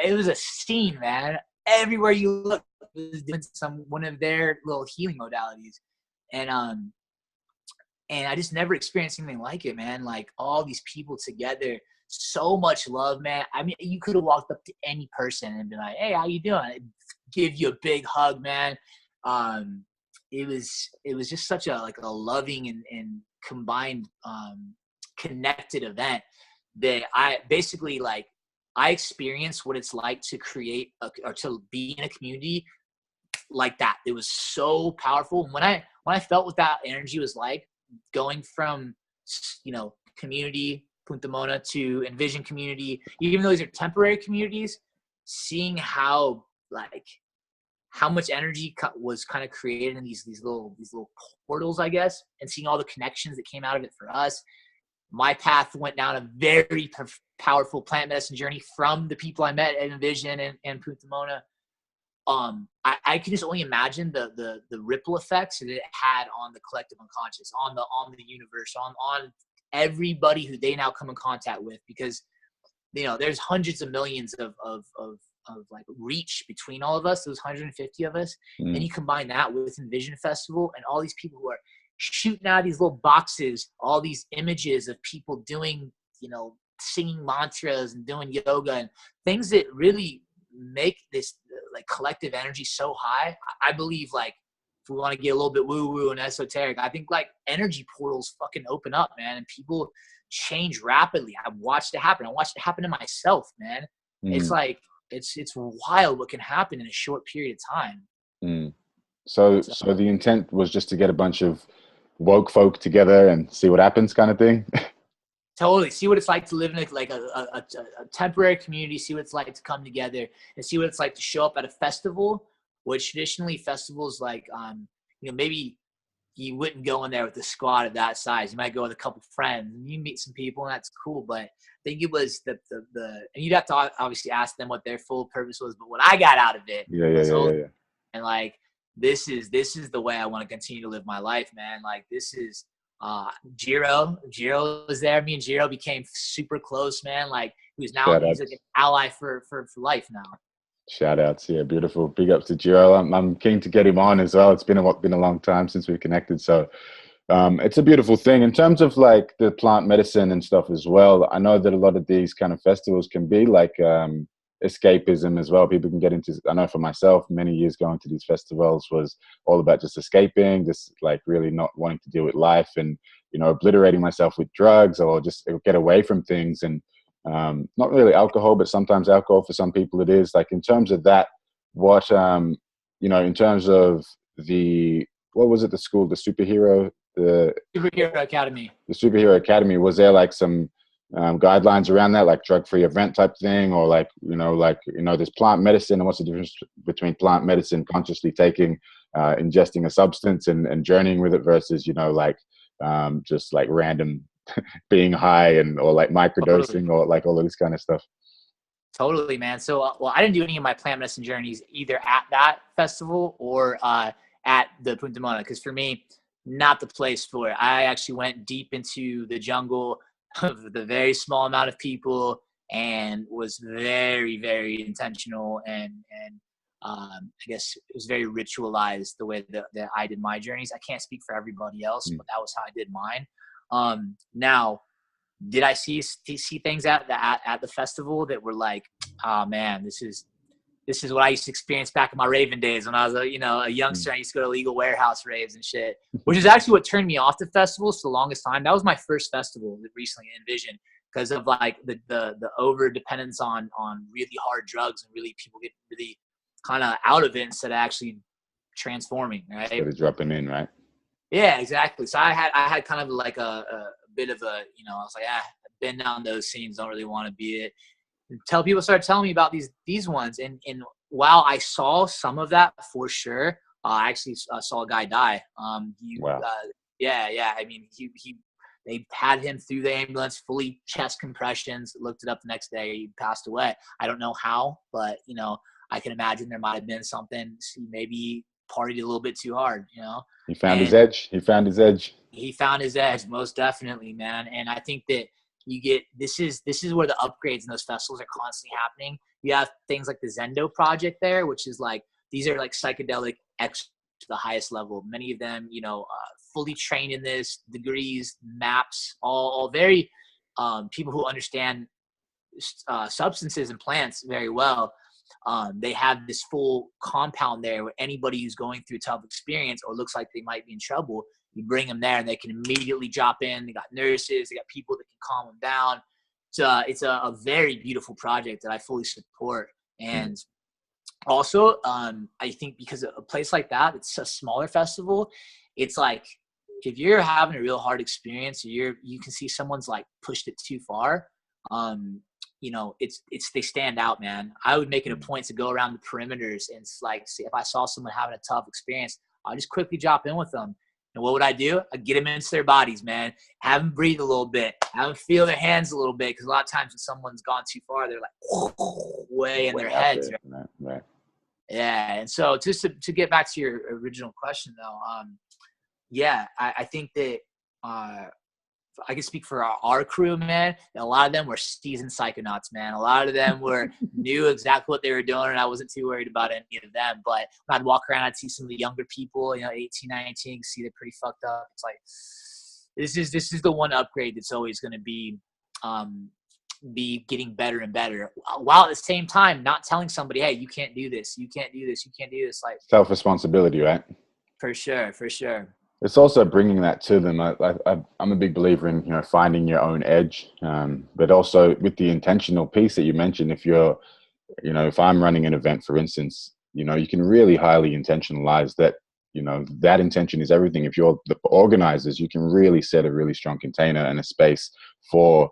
it was a scene, man. Everywhere you look, it was doing one of their little healing modalities. And I just never experienced anything like it, man. Like, all these people together, so much love, man. I mean, you could have walked up to any person and been like, "Hey, how you doing?" I'd give you a big hug, man. It was just such a loving and combined connected event that I basically I experienced what it's like to create or to be in a community like that. It was so powerful. When I felt what that energy was like, going from community Punta Mona to Envision community, even though these are temporary communities, seeing how much energy was kind of created in these little portals, I guess, and seeing all the connections that came out of it for us. My path went down a very powerful plant medicine journey from the people I met at Envision and Punta Mona. I can just only imagine the ripple effects that it had on the collective unconscious, on the universe, on everybody who they now come in contact with, because there's hundreds of millions of like reach between all of us, those 150 of us. And you combine that with Envision Festival and all these people who are shooting out these little boxes, all these images of people doing, singing mantras and doing yoga and things that really make this collective energy so high. I believe if we want to get a little bit woo-woo and esoteric, I think energy portals fucking open up, man, and people change rapidly. I've watched it happen. I watched it happen to myself, man. It's it's wild what can happen in a short period of time. So the intent was just to get a bunch of woke folk together and see what happens, kind of thing. Totally. See what it's like to live in a temporary community, see what it's like to come together, and see what it's like to show up at a festival, which traditionally festivals maybe you wouldn't go in there with a squad of that size. You might go with a couple friends and you meet some people, and that's cool. But I think it was and you'd have to obviously ask them what their full purpose was, but what I got out of it and this is the way I want to continue to live my life, man. This is Jiro was there. Me and Jiro became super close, man. He's like an ally for life now. Shout outs. Yeah, beautiful. Big ups to Jiro. I'm keen to get him on as well. It's been a long time since we connected, so it's a beautiful thing in terms of the plant medicine and stuff as well. I know that a lot of these kind of festivals can be escapism as well. People can get into, I know for myself, many years going to these festivals was all about just escaping, just really not wanting to deal with life and obliterating myself with drugs or just get away from things. And not really alcohol, but sometimes alcohol for some people it is. In terms of that, what in terms of what was it, the school, the Superhero Academy, was there some guidelines around that, drug-free event type thing, or there's plant medicine, and what's the difference between plant medicine, consciously taking ingesting a substance and journeying with it, versus just random being high or microdosing or all of this kind of stuff? Totally, man. So, well, I didn't do any of my plant medicine journeys either at that festival or at the Punta Mona, because for me, not the place for it. I actually went deep into the jungle of the very small amount of people and was very, very intentional and I guess it was very ritualized the way that I did my journeys. I can't speak for everybody else, but that was how I did mine. Now, did I see things at the festival that were like, oh man, this is what I used to experience back in my raving days when I was a youngster. I used to go to legal warehouse raves and shit, which is actually what turned me off the festivals for the longest time. That was my first festival that recently envisioned because of like the over dependence on really hard drugs and really people get really kind of out of it instead of actually transforming, right? Instead of dropping in, right? Yeah, exactly. So I had kind of like a bit of a, I was like, I've been down those scenes, don't really want to be it. Until people started telling me about these ones. And while I saw some of that for sure, I actually saw a guy die. Wow. Yeah. I mean, they had him through the ambulance, fully chest compressions, looked it up the next day, he passed away. I don't know how, but, I can imagine there might have been something. He maybe partied a little bit too hard, He found his edge. He found his edge. He found his edge, most definitely, man. And I think that you get this is where the upgrades in those festivals are constantly happening. You have things like the Zendo project there, which is like these are like psychedelic experts to the highest level. Many of them, fully trained in this, degrees, maps, all very people who understand substances and plants very well. They have this full compound there where anybody who's going through a tough experience or looks like they might be in trouble, you bring them there and they can immediately drop in. They got nurses, they got people that can calm them down. It's a very beautiful project that I fully support. And also, I think because a place like that, it's a smaller festival. It's like, if you're having a real hard experience or you can see someone's like pushed it too far, they stand out, man. I would make it a point to go around the perimeters and see if I saw someone having a tough experience, I'll just quickly drop in with them. And what would I do? I'd get them into their bodies, man. Have them breathe a little bit. Have them feel their hands a little bit. Because a lot of times when someone's gone too far, they're like way in their heads. Right. Yeah. And so just to get back to your original question, though, I think that I can speak for our crew, man. A lot of them were seasoned psychonauts, man. A lot of them knew exactly what they were doing, and I wasn't too worried about any of them. But when I'd walk around, I'd see some of the younger people, 18, 19, see they're pretty fucked up. It's like, this is the one upgrade that's always going to be getting better and better, while at the same time not telling somebody, hey, you can't do this, you can't do this, you can't do this. Like self-responsibility, right? For sure. It's also bringing that to them. I'm a big believer in finding your own edge, but also with the intentional piece that you mentioned. If you're, if I'm running an event, for instance, you can really highly intentionalize that. That intention is everything. If you're the organizers, you can really set a really strong container and a space for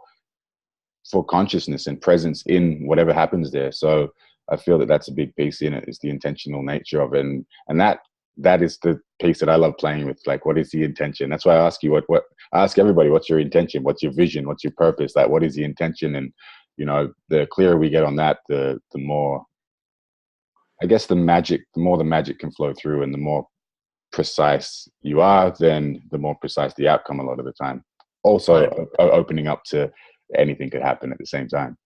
consciousness and presence in whatever happens there. So I feel that that's a big piece in it, is the intentional nature of it, and that is the piece that I love playing with. Like, what is the intention? That's why I ask you what I ask everybody, what's your intention? What's your vision? What's your purpose? Like, what is the intention? And, the clearer we get on that, the more, I guess, the more the magic can flow through, and the more precise you are, then the more precise the outcome a lot of the time. Also opening up to anything could happen at the same time.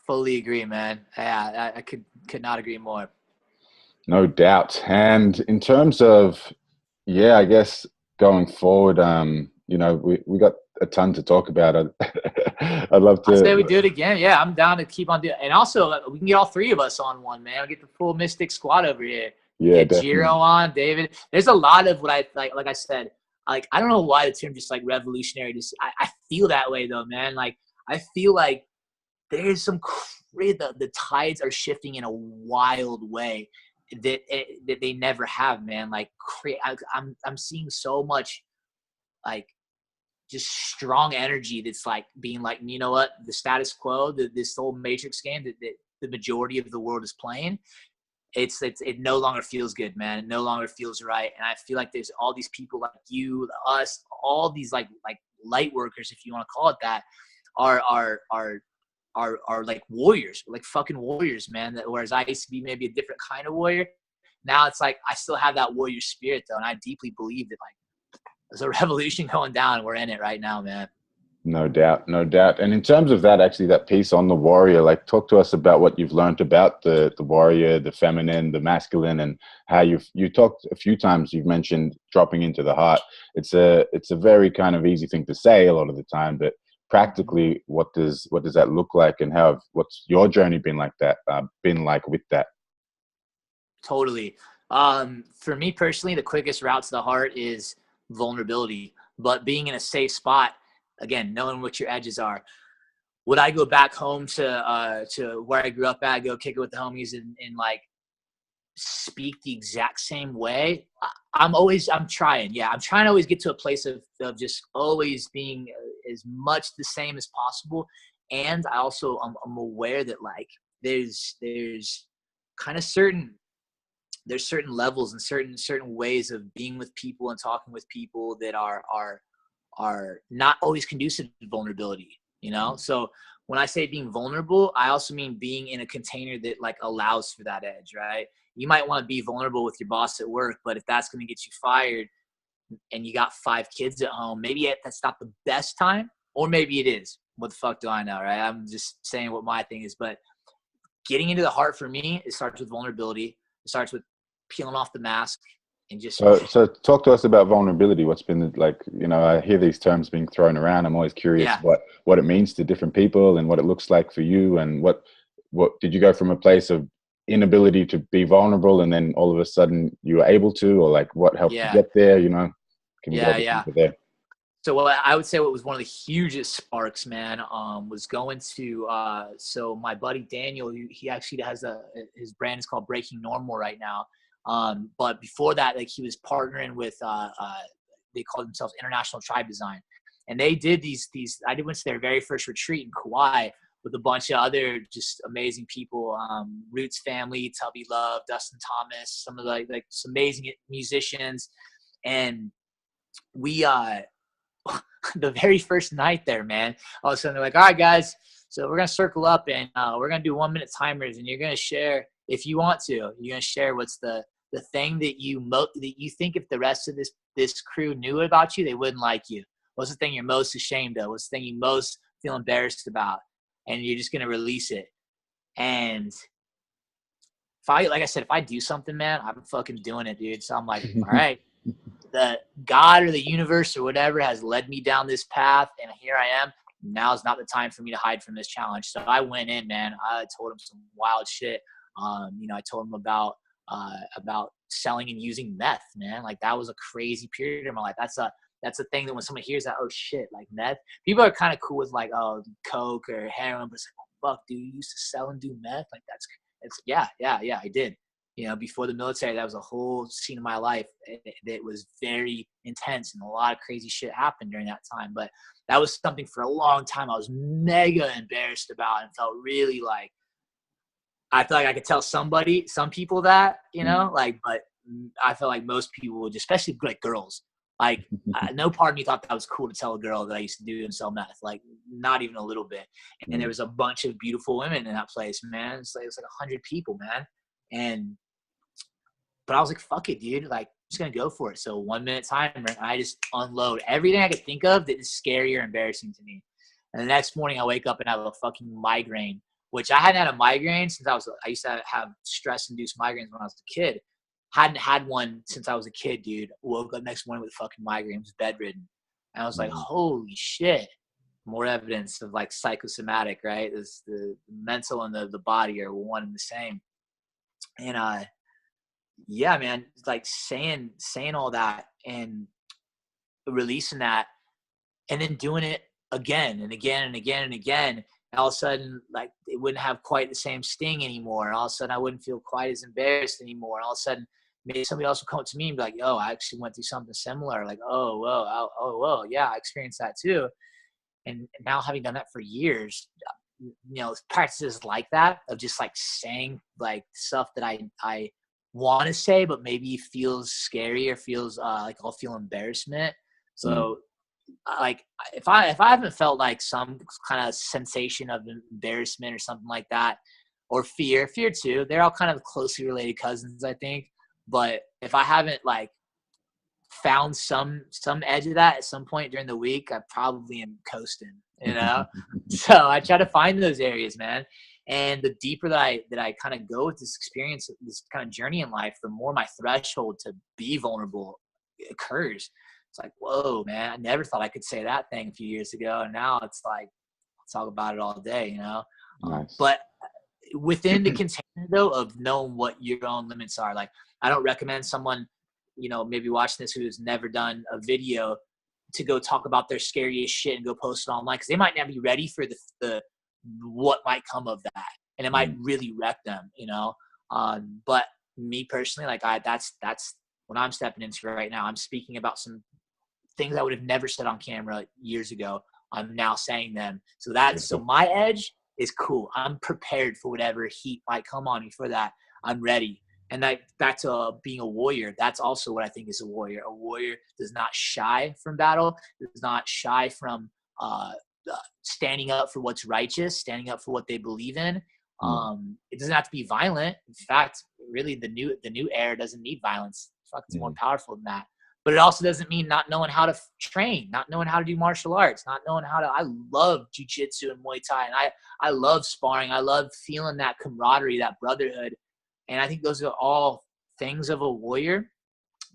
Fully agree, man. Yeah, I could not agree more. No doubt. And in terms of, I guess going forward, we got a ton to talk about. I'd love to. I say we do it again. Yeah, I'm down to keep on doing. And also, we can get all three of us on one, man. I'll get the full Mystic squad over here. Yeah, get Jiro on, David. There's a lot of what I like. Like I said, like I don't know why the term just like revolutionary. Just I feel that way though, man. Like I feel like there's some the tides are shifting in a wild way that they never have, man. Like I'm seeing so much like just strong energy that's like being like, you know what, the status quo, this whole Matrix game that the majority of the world is playing, it no longer feels good, man. It no longer feels right. And I feel like there's all these people like you, us, all these like light workers, if you want to call it that, are are like warriors, like fucking warriors, man. That, whereas I used to be maybe a different kind of warrior. Now it's like I still have that warrior spirit though, and I deeply believe that like there's a revolution going down. We're in it right now, man. No doubt, no doubt. And in terms of that, actually, that piece on the warrior, like, talk to us about what you've learned about the warrior, the feminine, the masculine, and how you talked a few times. You've mentioned dropping into the heart. It's a very kind of easy thing to say a lot of the time, but practically, what does that look like, and what's your journey been like with that? Totally. For me personally, the quickest route to the heart is vulnerability, but being in a safe spot. Again, knowing what your edges are. Would I go back home to where I grew up at, go kick it with the homies and like speak the exact same way? I'm trying. Yeah, I'm trying to always get to a place of just always being as much the same as possible. And I also I'm aware that like there's kind of certain levels and certain ways of being with people and talking with people that are not always conducive to vulnerability, you know? So when I say being vulnerable, I also mean being in a container that like allows for that edge, right? You might want to be vulnerable with your boss at work, but if that's going to get you fired and you got 5 kids at home, maybe that's not the best time, or maybe it is. What the fuck do I know, right? I'm just saying what my thing is, but getting into the heart for me, it starts with vulnerability. It starts with peeling off the mask. And just So talk to us about vulnerability. What's been like, I hear these terms being thrown around. I'm always curious what it means to different people and what it looks like for you, and what did you go from a place of inability to be vulnerable and then all of a sudden you were able to, or like what helped you get there, Can we go a bit deeper there? So what I would say what was one of the hugest sparks, man, was going to so my buddy Daniel, he actually has his brand is called Breaking Normal right now. But before that, like he was partnering with they called themselves International Tribe Design, and they did these. I went to their very first retreat in Kauai with a bunch of other just amazing people, Roots family, Tubby Love, Dustin Thomas, some of the like some amazing musicians, and we the very first night there, man, all of a sudden they're like, all right, guys, so we're going to circle up and we're going to do 1-minute timers, and you're going to share, if you want to, you're going to share what's the thing that you think if the rest of this crew knew about you, they wouldn't like you. What's the thing you're most ashamed of? What's the thing you most feel embarrassed about? And you're just going to release it. And like I said, if I do something, man, I'm fucking doing it, dude. So I'm like, all right. The God or the universe or whatever has led me down this path, and here I am. Now is not the time for me to hide from this challenge. So I went in, man. I told him some wild shit. I told him about selling and using meth, man. Like that was a crazy period in my life. That's a thing that when someone hears that, oh shit, like meth, people are kind of cool with like, oh, coke or heroin, but it's like, oh, fuck, dude, you used to sell and do meth? Like it's yeah, I did. Before the military, that was a whole scene of my life. It was very intense, and a lot of crazy shit happened during that time. But that was something for a long time I was mega embarrassed about, and felt really like, I feel like I could tell some people that, but I feel like most people would, especially like girls, like no part of me thought that was cool to tell a girl that I used to do and sell meth, like not even a little bit. And there was a bunch of beautiful women in that place, man. It was like 100 people, man. But I was like, fuck it, dude. Like, I'm just going to go for it. So 1-minute timer, and I just unload everything I could think of that is scary or embarrassing to me. And the next morning I wake up and have a fucking migraine, which I hadn't had a migraine since I used to have stress-induced migraines when I was a kid. Hadn't had one since I was a kid, dude. Woke up next morning with fucking migraine, was bedridden. And I was like, holy shit. More evidence of like psychosomatic, right? The mental and the body are one and the same. And yeah, man, like saying all that and releasing that, and then doing it again and again and again and again. And all of a sudden, like it wouldn't have quite the same sting anymore. And all of a sudden, I wouldn't feel quite as embarrassed anymore. And all of a sudden, maybe somebody else would come up to me and be like, "Oh, I actually went through something similar." Like, "Oh, whoa, yeah, I experienced that too." And now, having done that for years, practices like that of just like saying like stuff that I want to say, but maybe feels scary or feels like I'll feel embarrassment. So like if I haven't felt like some kind of sensation of embarrassment or something like that, or fear too, they're all kind of closely related cousins, I think. But if I haven't like found some edge of that at some point during the week, I probably am coasting, you know? So I try to find those areas, man. And the deeper that I kind of go with this experience, this kind of journey in life, the more my threshold to be vulnerable occurs. It's like, whoa, man, I never thought I could say that thing a few years ago. And now it's like, let's talk about it all day, you know? Nice. But within the container, though, of knowing what your own limits are, like, I don't recommend someone, you know, maybe watching this who's never done a video to go talk about their scariest shit and go post it online, because they might not be ready for the what might come of that, and it might really wreck them, you know. But me personally, like that's what I'm stepping into right now. I'm speaking about some things I would have never said on camera years ago. I'm now saying them. So so my edge is cool. I'm prepared for whatever heat might come on me for that. I'm ready. And that back to being a warrior, that's also what I think is a warrior. A warrior does not shy from battle, does not shy from standing up for what's righteous, standing up for what they believe in. It doesn't have to be violent. In fact, really the new era doesn't need violence. Fuck, it's more powerful than that. But it also doesn't mean not knowing how to train, not knowing how to do martial arts, not knowing how to. I love jiu-jitsu and Muay Thai, and I love sparring. I love feeling that camaraderie, that brotherhood. And I think those are all things of a warrior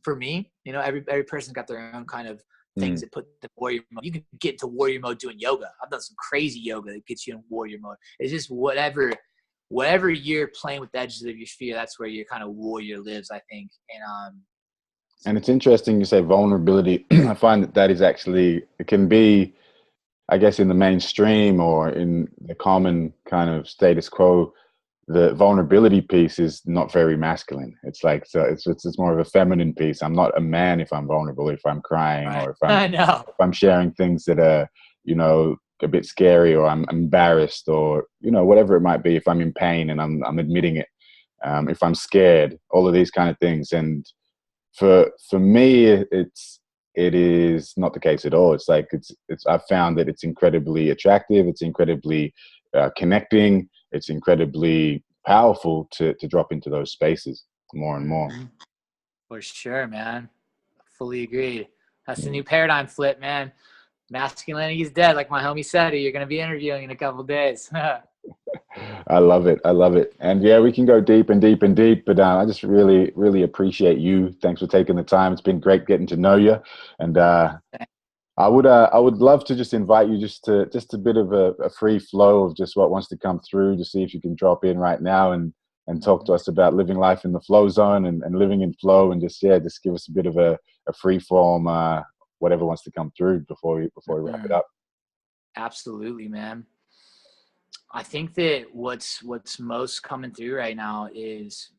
for me. You know, every person's got their own kind of things that put the warrior mode. You can get into warrior mode doing yoga. I've done some crazy yoga that gets you in warrior mode. It's just whatever you're playing with the edges of your sphere, that's where your kind of warrior lives, I think. And it's interesting you say vulnerability. I find that is actually, it can be, I guess, in the mainstream or in the common kind of status quo, the vulnerability piece is not very masculine. It's like, so it's more of a feminine piece. I'm not a man if I'm vulnerable, if I'm crying, Right. or if I'm sharing things that are, you know, a bit scary, or I'm embarrassed, or, you know, whatever it might be. If I'm in pain and I'm admitting it, if I'm scared, all of these kind of things. And for me, it is not the case at all. It's like I've found that it's incredibly attractive. It's incredibly connecting. It's incredibly powerful to drop into those spaces more and more. For sure, man. Fully agreed. That's the new paradigm flip, man. Masculinity is dead, like my homie said. You're gonna be interviewing in a couple days. I love it. And yeah, we can go deep and deep and deep, but I just really, really appreciate you. Thanks for taking the time. It's been great getting to know you. And I would love to just invite you just a bit of a free flow of just what wants to come through, to see if you can drop in right now and talk to us about living life in the flow zone and living in flow, and just give us a bit of a free form, whatever wants to come through before we wrap it up. Absolutely, man. I think that what's most coming through right now is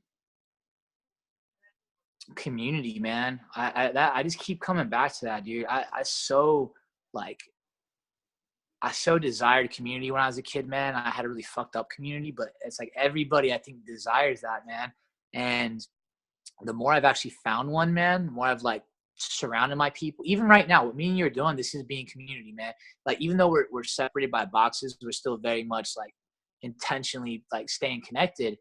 community, man. I just keep coming back to that, dude. I so desired community when I was a kid, man. I had a really fucked up community, but it's like everybody, I think, desires that, man. And the more I've actually found one, man, the more I've like surrounded my people. Even right now, what me and you are doing, this is being community, man. Like, even though we're separated by boxes, we're still very much like intentionally like staying connected.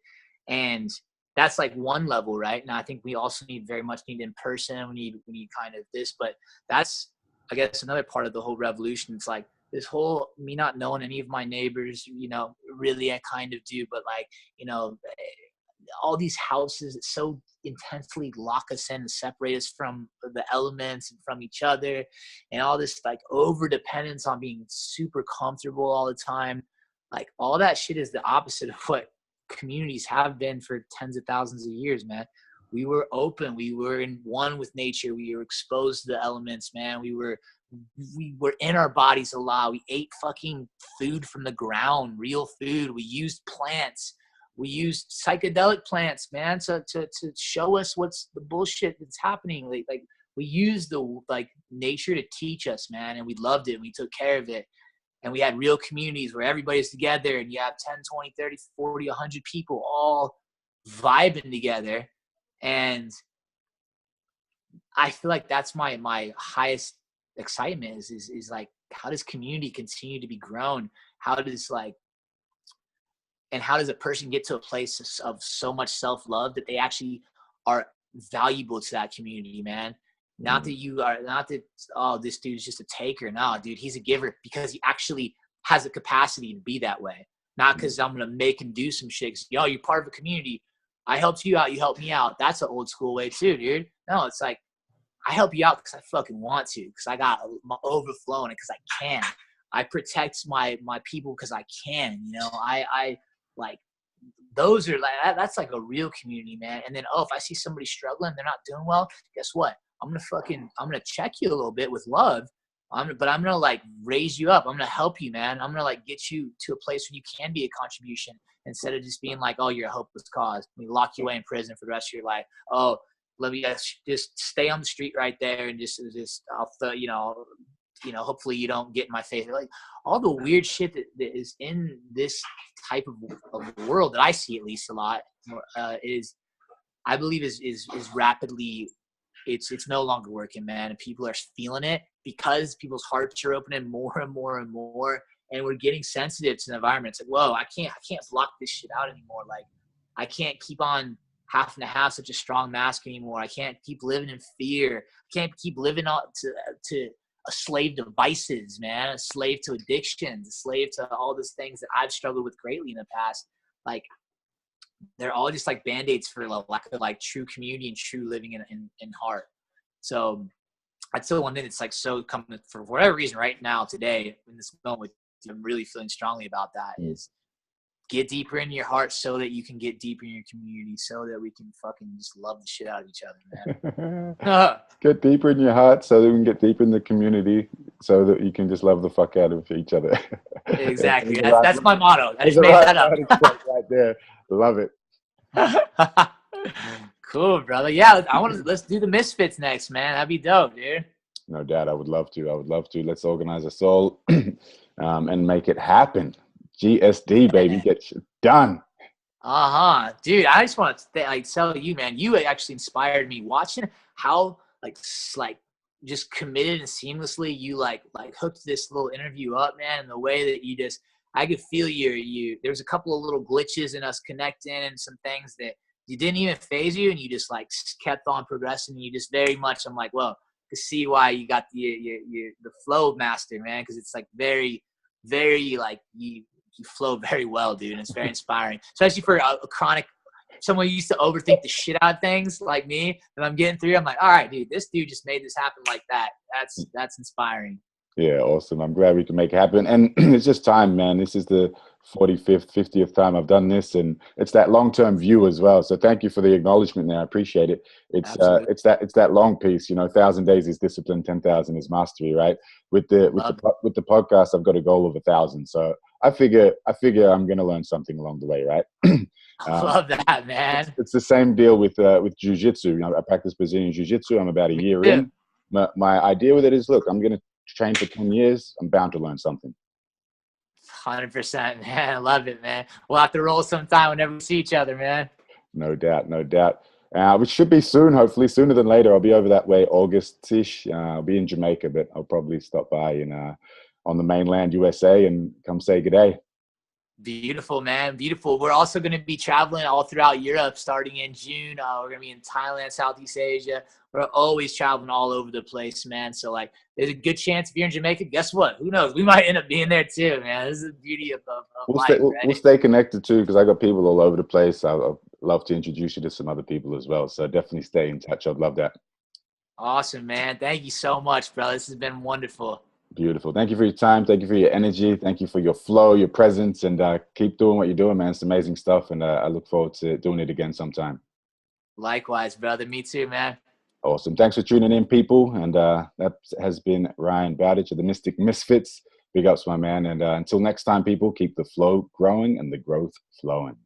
And that's like one level, right? Now I think we also very much need in person. We need kind of this, but that's, I guess, another part of the whole revolution. It's like this whole me not knowing any of my neighbors, you know, really I kind of do, but like, you know, all these houses that so intensely lock us in and separate us from the elements and from each other, and all this like over dependence on being super comfortable all the time. Like, all that shit is the opposite of what communities have been for tens of thousands of years, man. We were open. We were in one with nature. We were exposed to the elements, man. We were in our bodies a lot. We ate fucking food from the ground, real food. We used plants. We used psychedelic plants, man, to show us what's the bullshit that's happening. Like we used the like nature to teach us, man, and we loved it. And we took care of it. And we had real communities where everybody's together, and you have 10, 20, 30, 40, 100 people all vibing together. And I feel like that's my highest excitement is like, how does community continue to be grown? How does how does a person get to a place of so much self-love that they actually are valuable to that community, man? Not that oh, this dude's just a taker. No, dude, he's a giver because he actually has the capacity to be that way. Not because I'm gonna make him do some shit. Yo, you're part of a community. I helped you out. You helped me out. That's an old school way too, dude. No, it's like, I help you out because I fucking want to, because I got my overflowing it because I can. I protect my people because I can. You know, I like, those are like, that's like a real community, man. And then, oh, if I see somebody struggling, they're not doing well, guess what? I'm gonna check you a little bit with love. But I'm gonna like raise you up. I'm gonna help you, man. I'm gonna like get you to a place where you can be a contribution instead of just being like, oh, you're a hopeless cause. We lock you away in prison for the rest of your life. Oh, let me just stay on the street right there and just hopefully you don't get in my face. Like all the weird shit that is in this type of world that I see at least a lot is, I believe is rapidly, it's no longer working, man. And people are feeling it because people's hearts are opening more and more and more. And we're getting sensitive to the environment. It's like, whoa, I can't block this shit out anymore. Like I can't keep on having to have such a strong mask anymore. I can't keep living in fear. I can't keep living to a slave to vices, man, a slave to addictions, a slave to all those things that I've struggled with greatly in the past. Like they're all just like band-aids for lack of like true community and true living in heart. So I'd still one thing that's like so coming for whatever reason right now today in this moment, I'm really feeling strongly about that is get deeper in your heart so that you can get deeper in your community so that we can fucking just love the shit out of each other, man. Get deeper in your heart so that we can get deeper in the community so that you can just love the fuck out of each other. Exactly. That's my motto. I just made that up. Right there. Love it. Cool, brother. Yeah, let's do the Misfits next, man. That'd be dope, dude. No doubt. I would love to. Let's organize us all and make it happen. GSD, baby. Get shit done. Dude, I just want to tell you, man, you actually inspired me watching how like just committed and seamlessly you like hooked this little interview up, man, and the way that you just, I could feel you there's a couple of little glitches in us connecting and some things that you didn't even phase you, and you just like kept on progressing. You just very much, I'm like, well, to see why you got the flow master, man, because it's like very, very like you flow very well, dude, and it's very inspiring, especially for a chronic someone who used to overthink the shit out of things like me. And I'm getting through, I'm like, all right, dude, this dude just made this happen like that. That's inspiring. Yeah, awesome. I'm glad we can make it happen. And it's just time, man. This is the 45th, 50th time I've done this, and it's that long-term view as well. So thank you for the acknowledgement there. I appreciate it. It's that long piece, 1,000 days is discipline, 10,000 is mastery, right? With the podcast, I've got a goal of 1,000. So I figure I'm going to learn something along the way, right? I love that, man. It's the same deal with jiu-jitsu. I practice Brazilian jiu-jitsu. I'm about a year in. My idea with it is, look, I'm going to train for 10 years. I'm bound to learn something. 100%, man. I love it, man. We'll have to roll sometime whenever we see each other, man. No doubt. Which should be soon, hopefully sooner than later. I'll be over that way August-ish. I'll be in Jamaica, but I'll probably stop by on the mainland USA and come say good day. Beautiful, man. Beautiful. We're also going to be traveling all throughout Europe starting in June. We're going to be in Thailand, Southeast Asia. We're always traveling all over the place, man. So, like, there's a good chance if you're in Jamaica, guess what? Who knows? We might end up being there too, man. This is the beauty of life, right? We'll stay connected too, because I got people all over the place. I'd love to introduce you to some other people as well. So definitely stay in touch. I'd love that. Awesome, man. Thank you so much, bro. This has been wonderful. Beautiful. Thank you for your time. Thank you for your energy. Thank you for your flow, your presence, and keep doing what you're doing, man. It's amazing stuff, and I look forward to doing it again sometime. Likewise, brother. Me too, man. Awesome. Thanks for tuning in, people. And that has been Ryan Bowditch of the Mystic Misfits. Big ups, my man. And until next time, people, keep the flow growing and the growth flowing.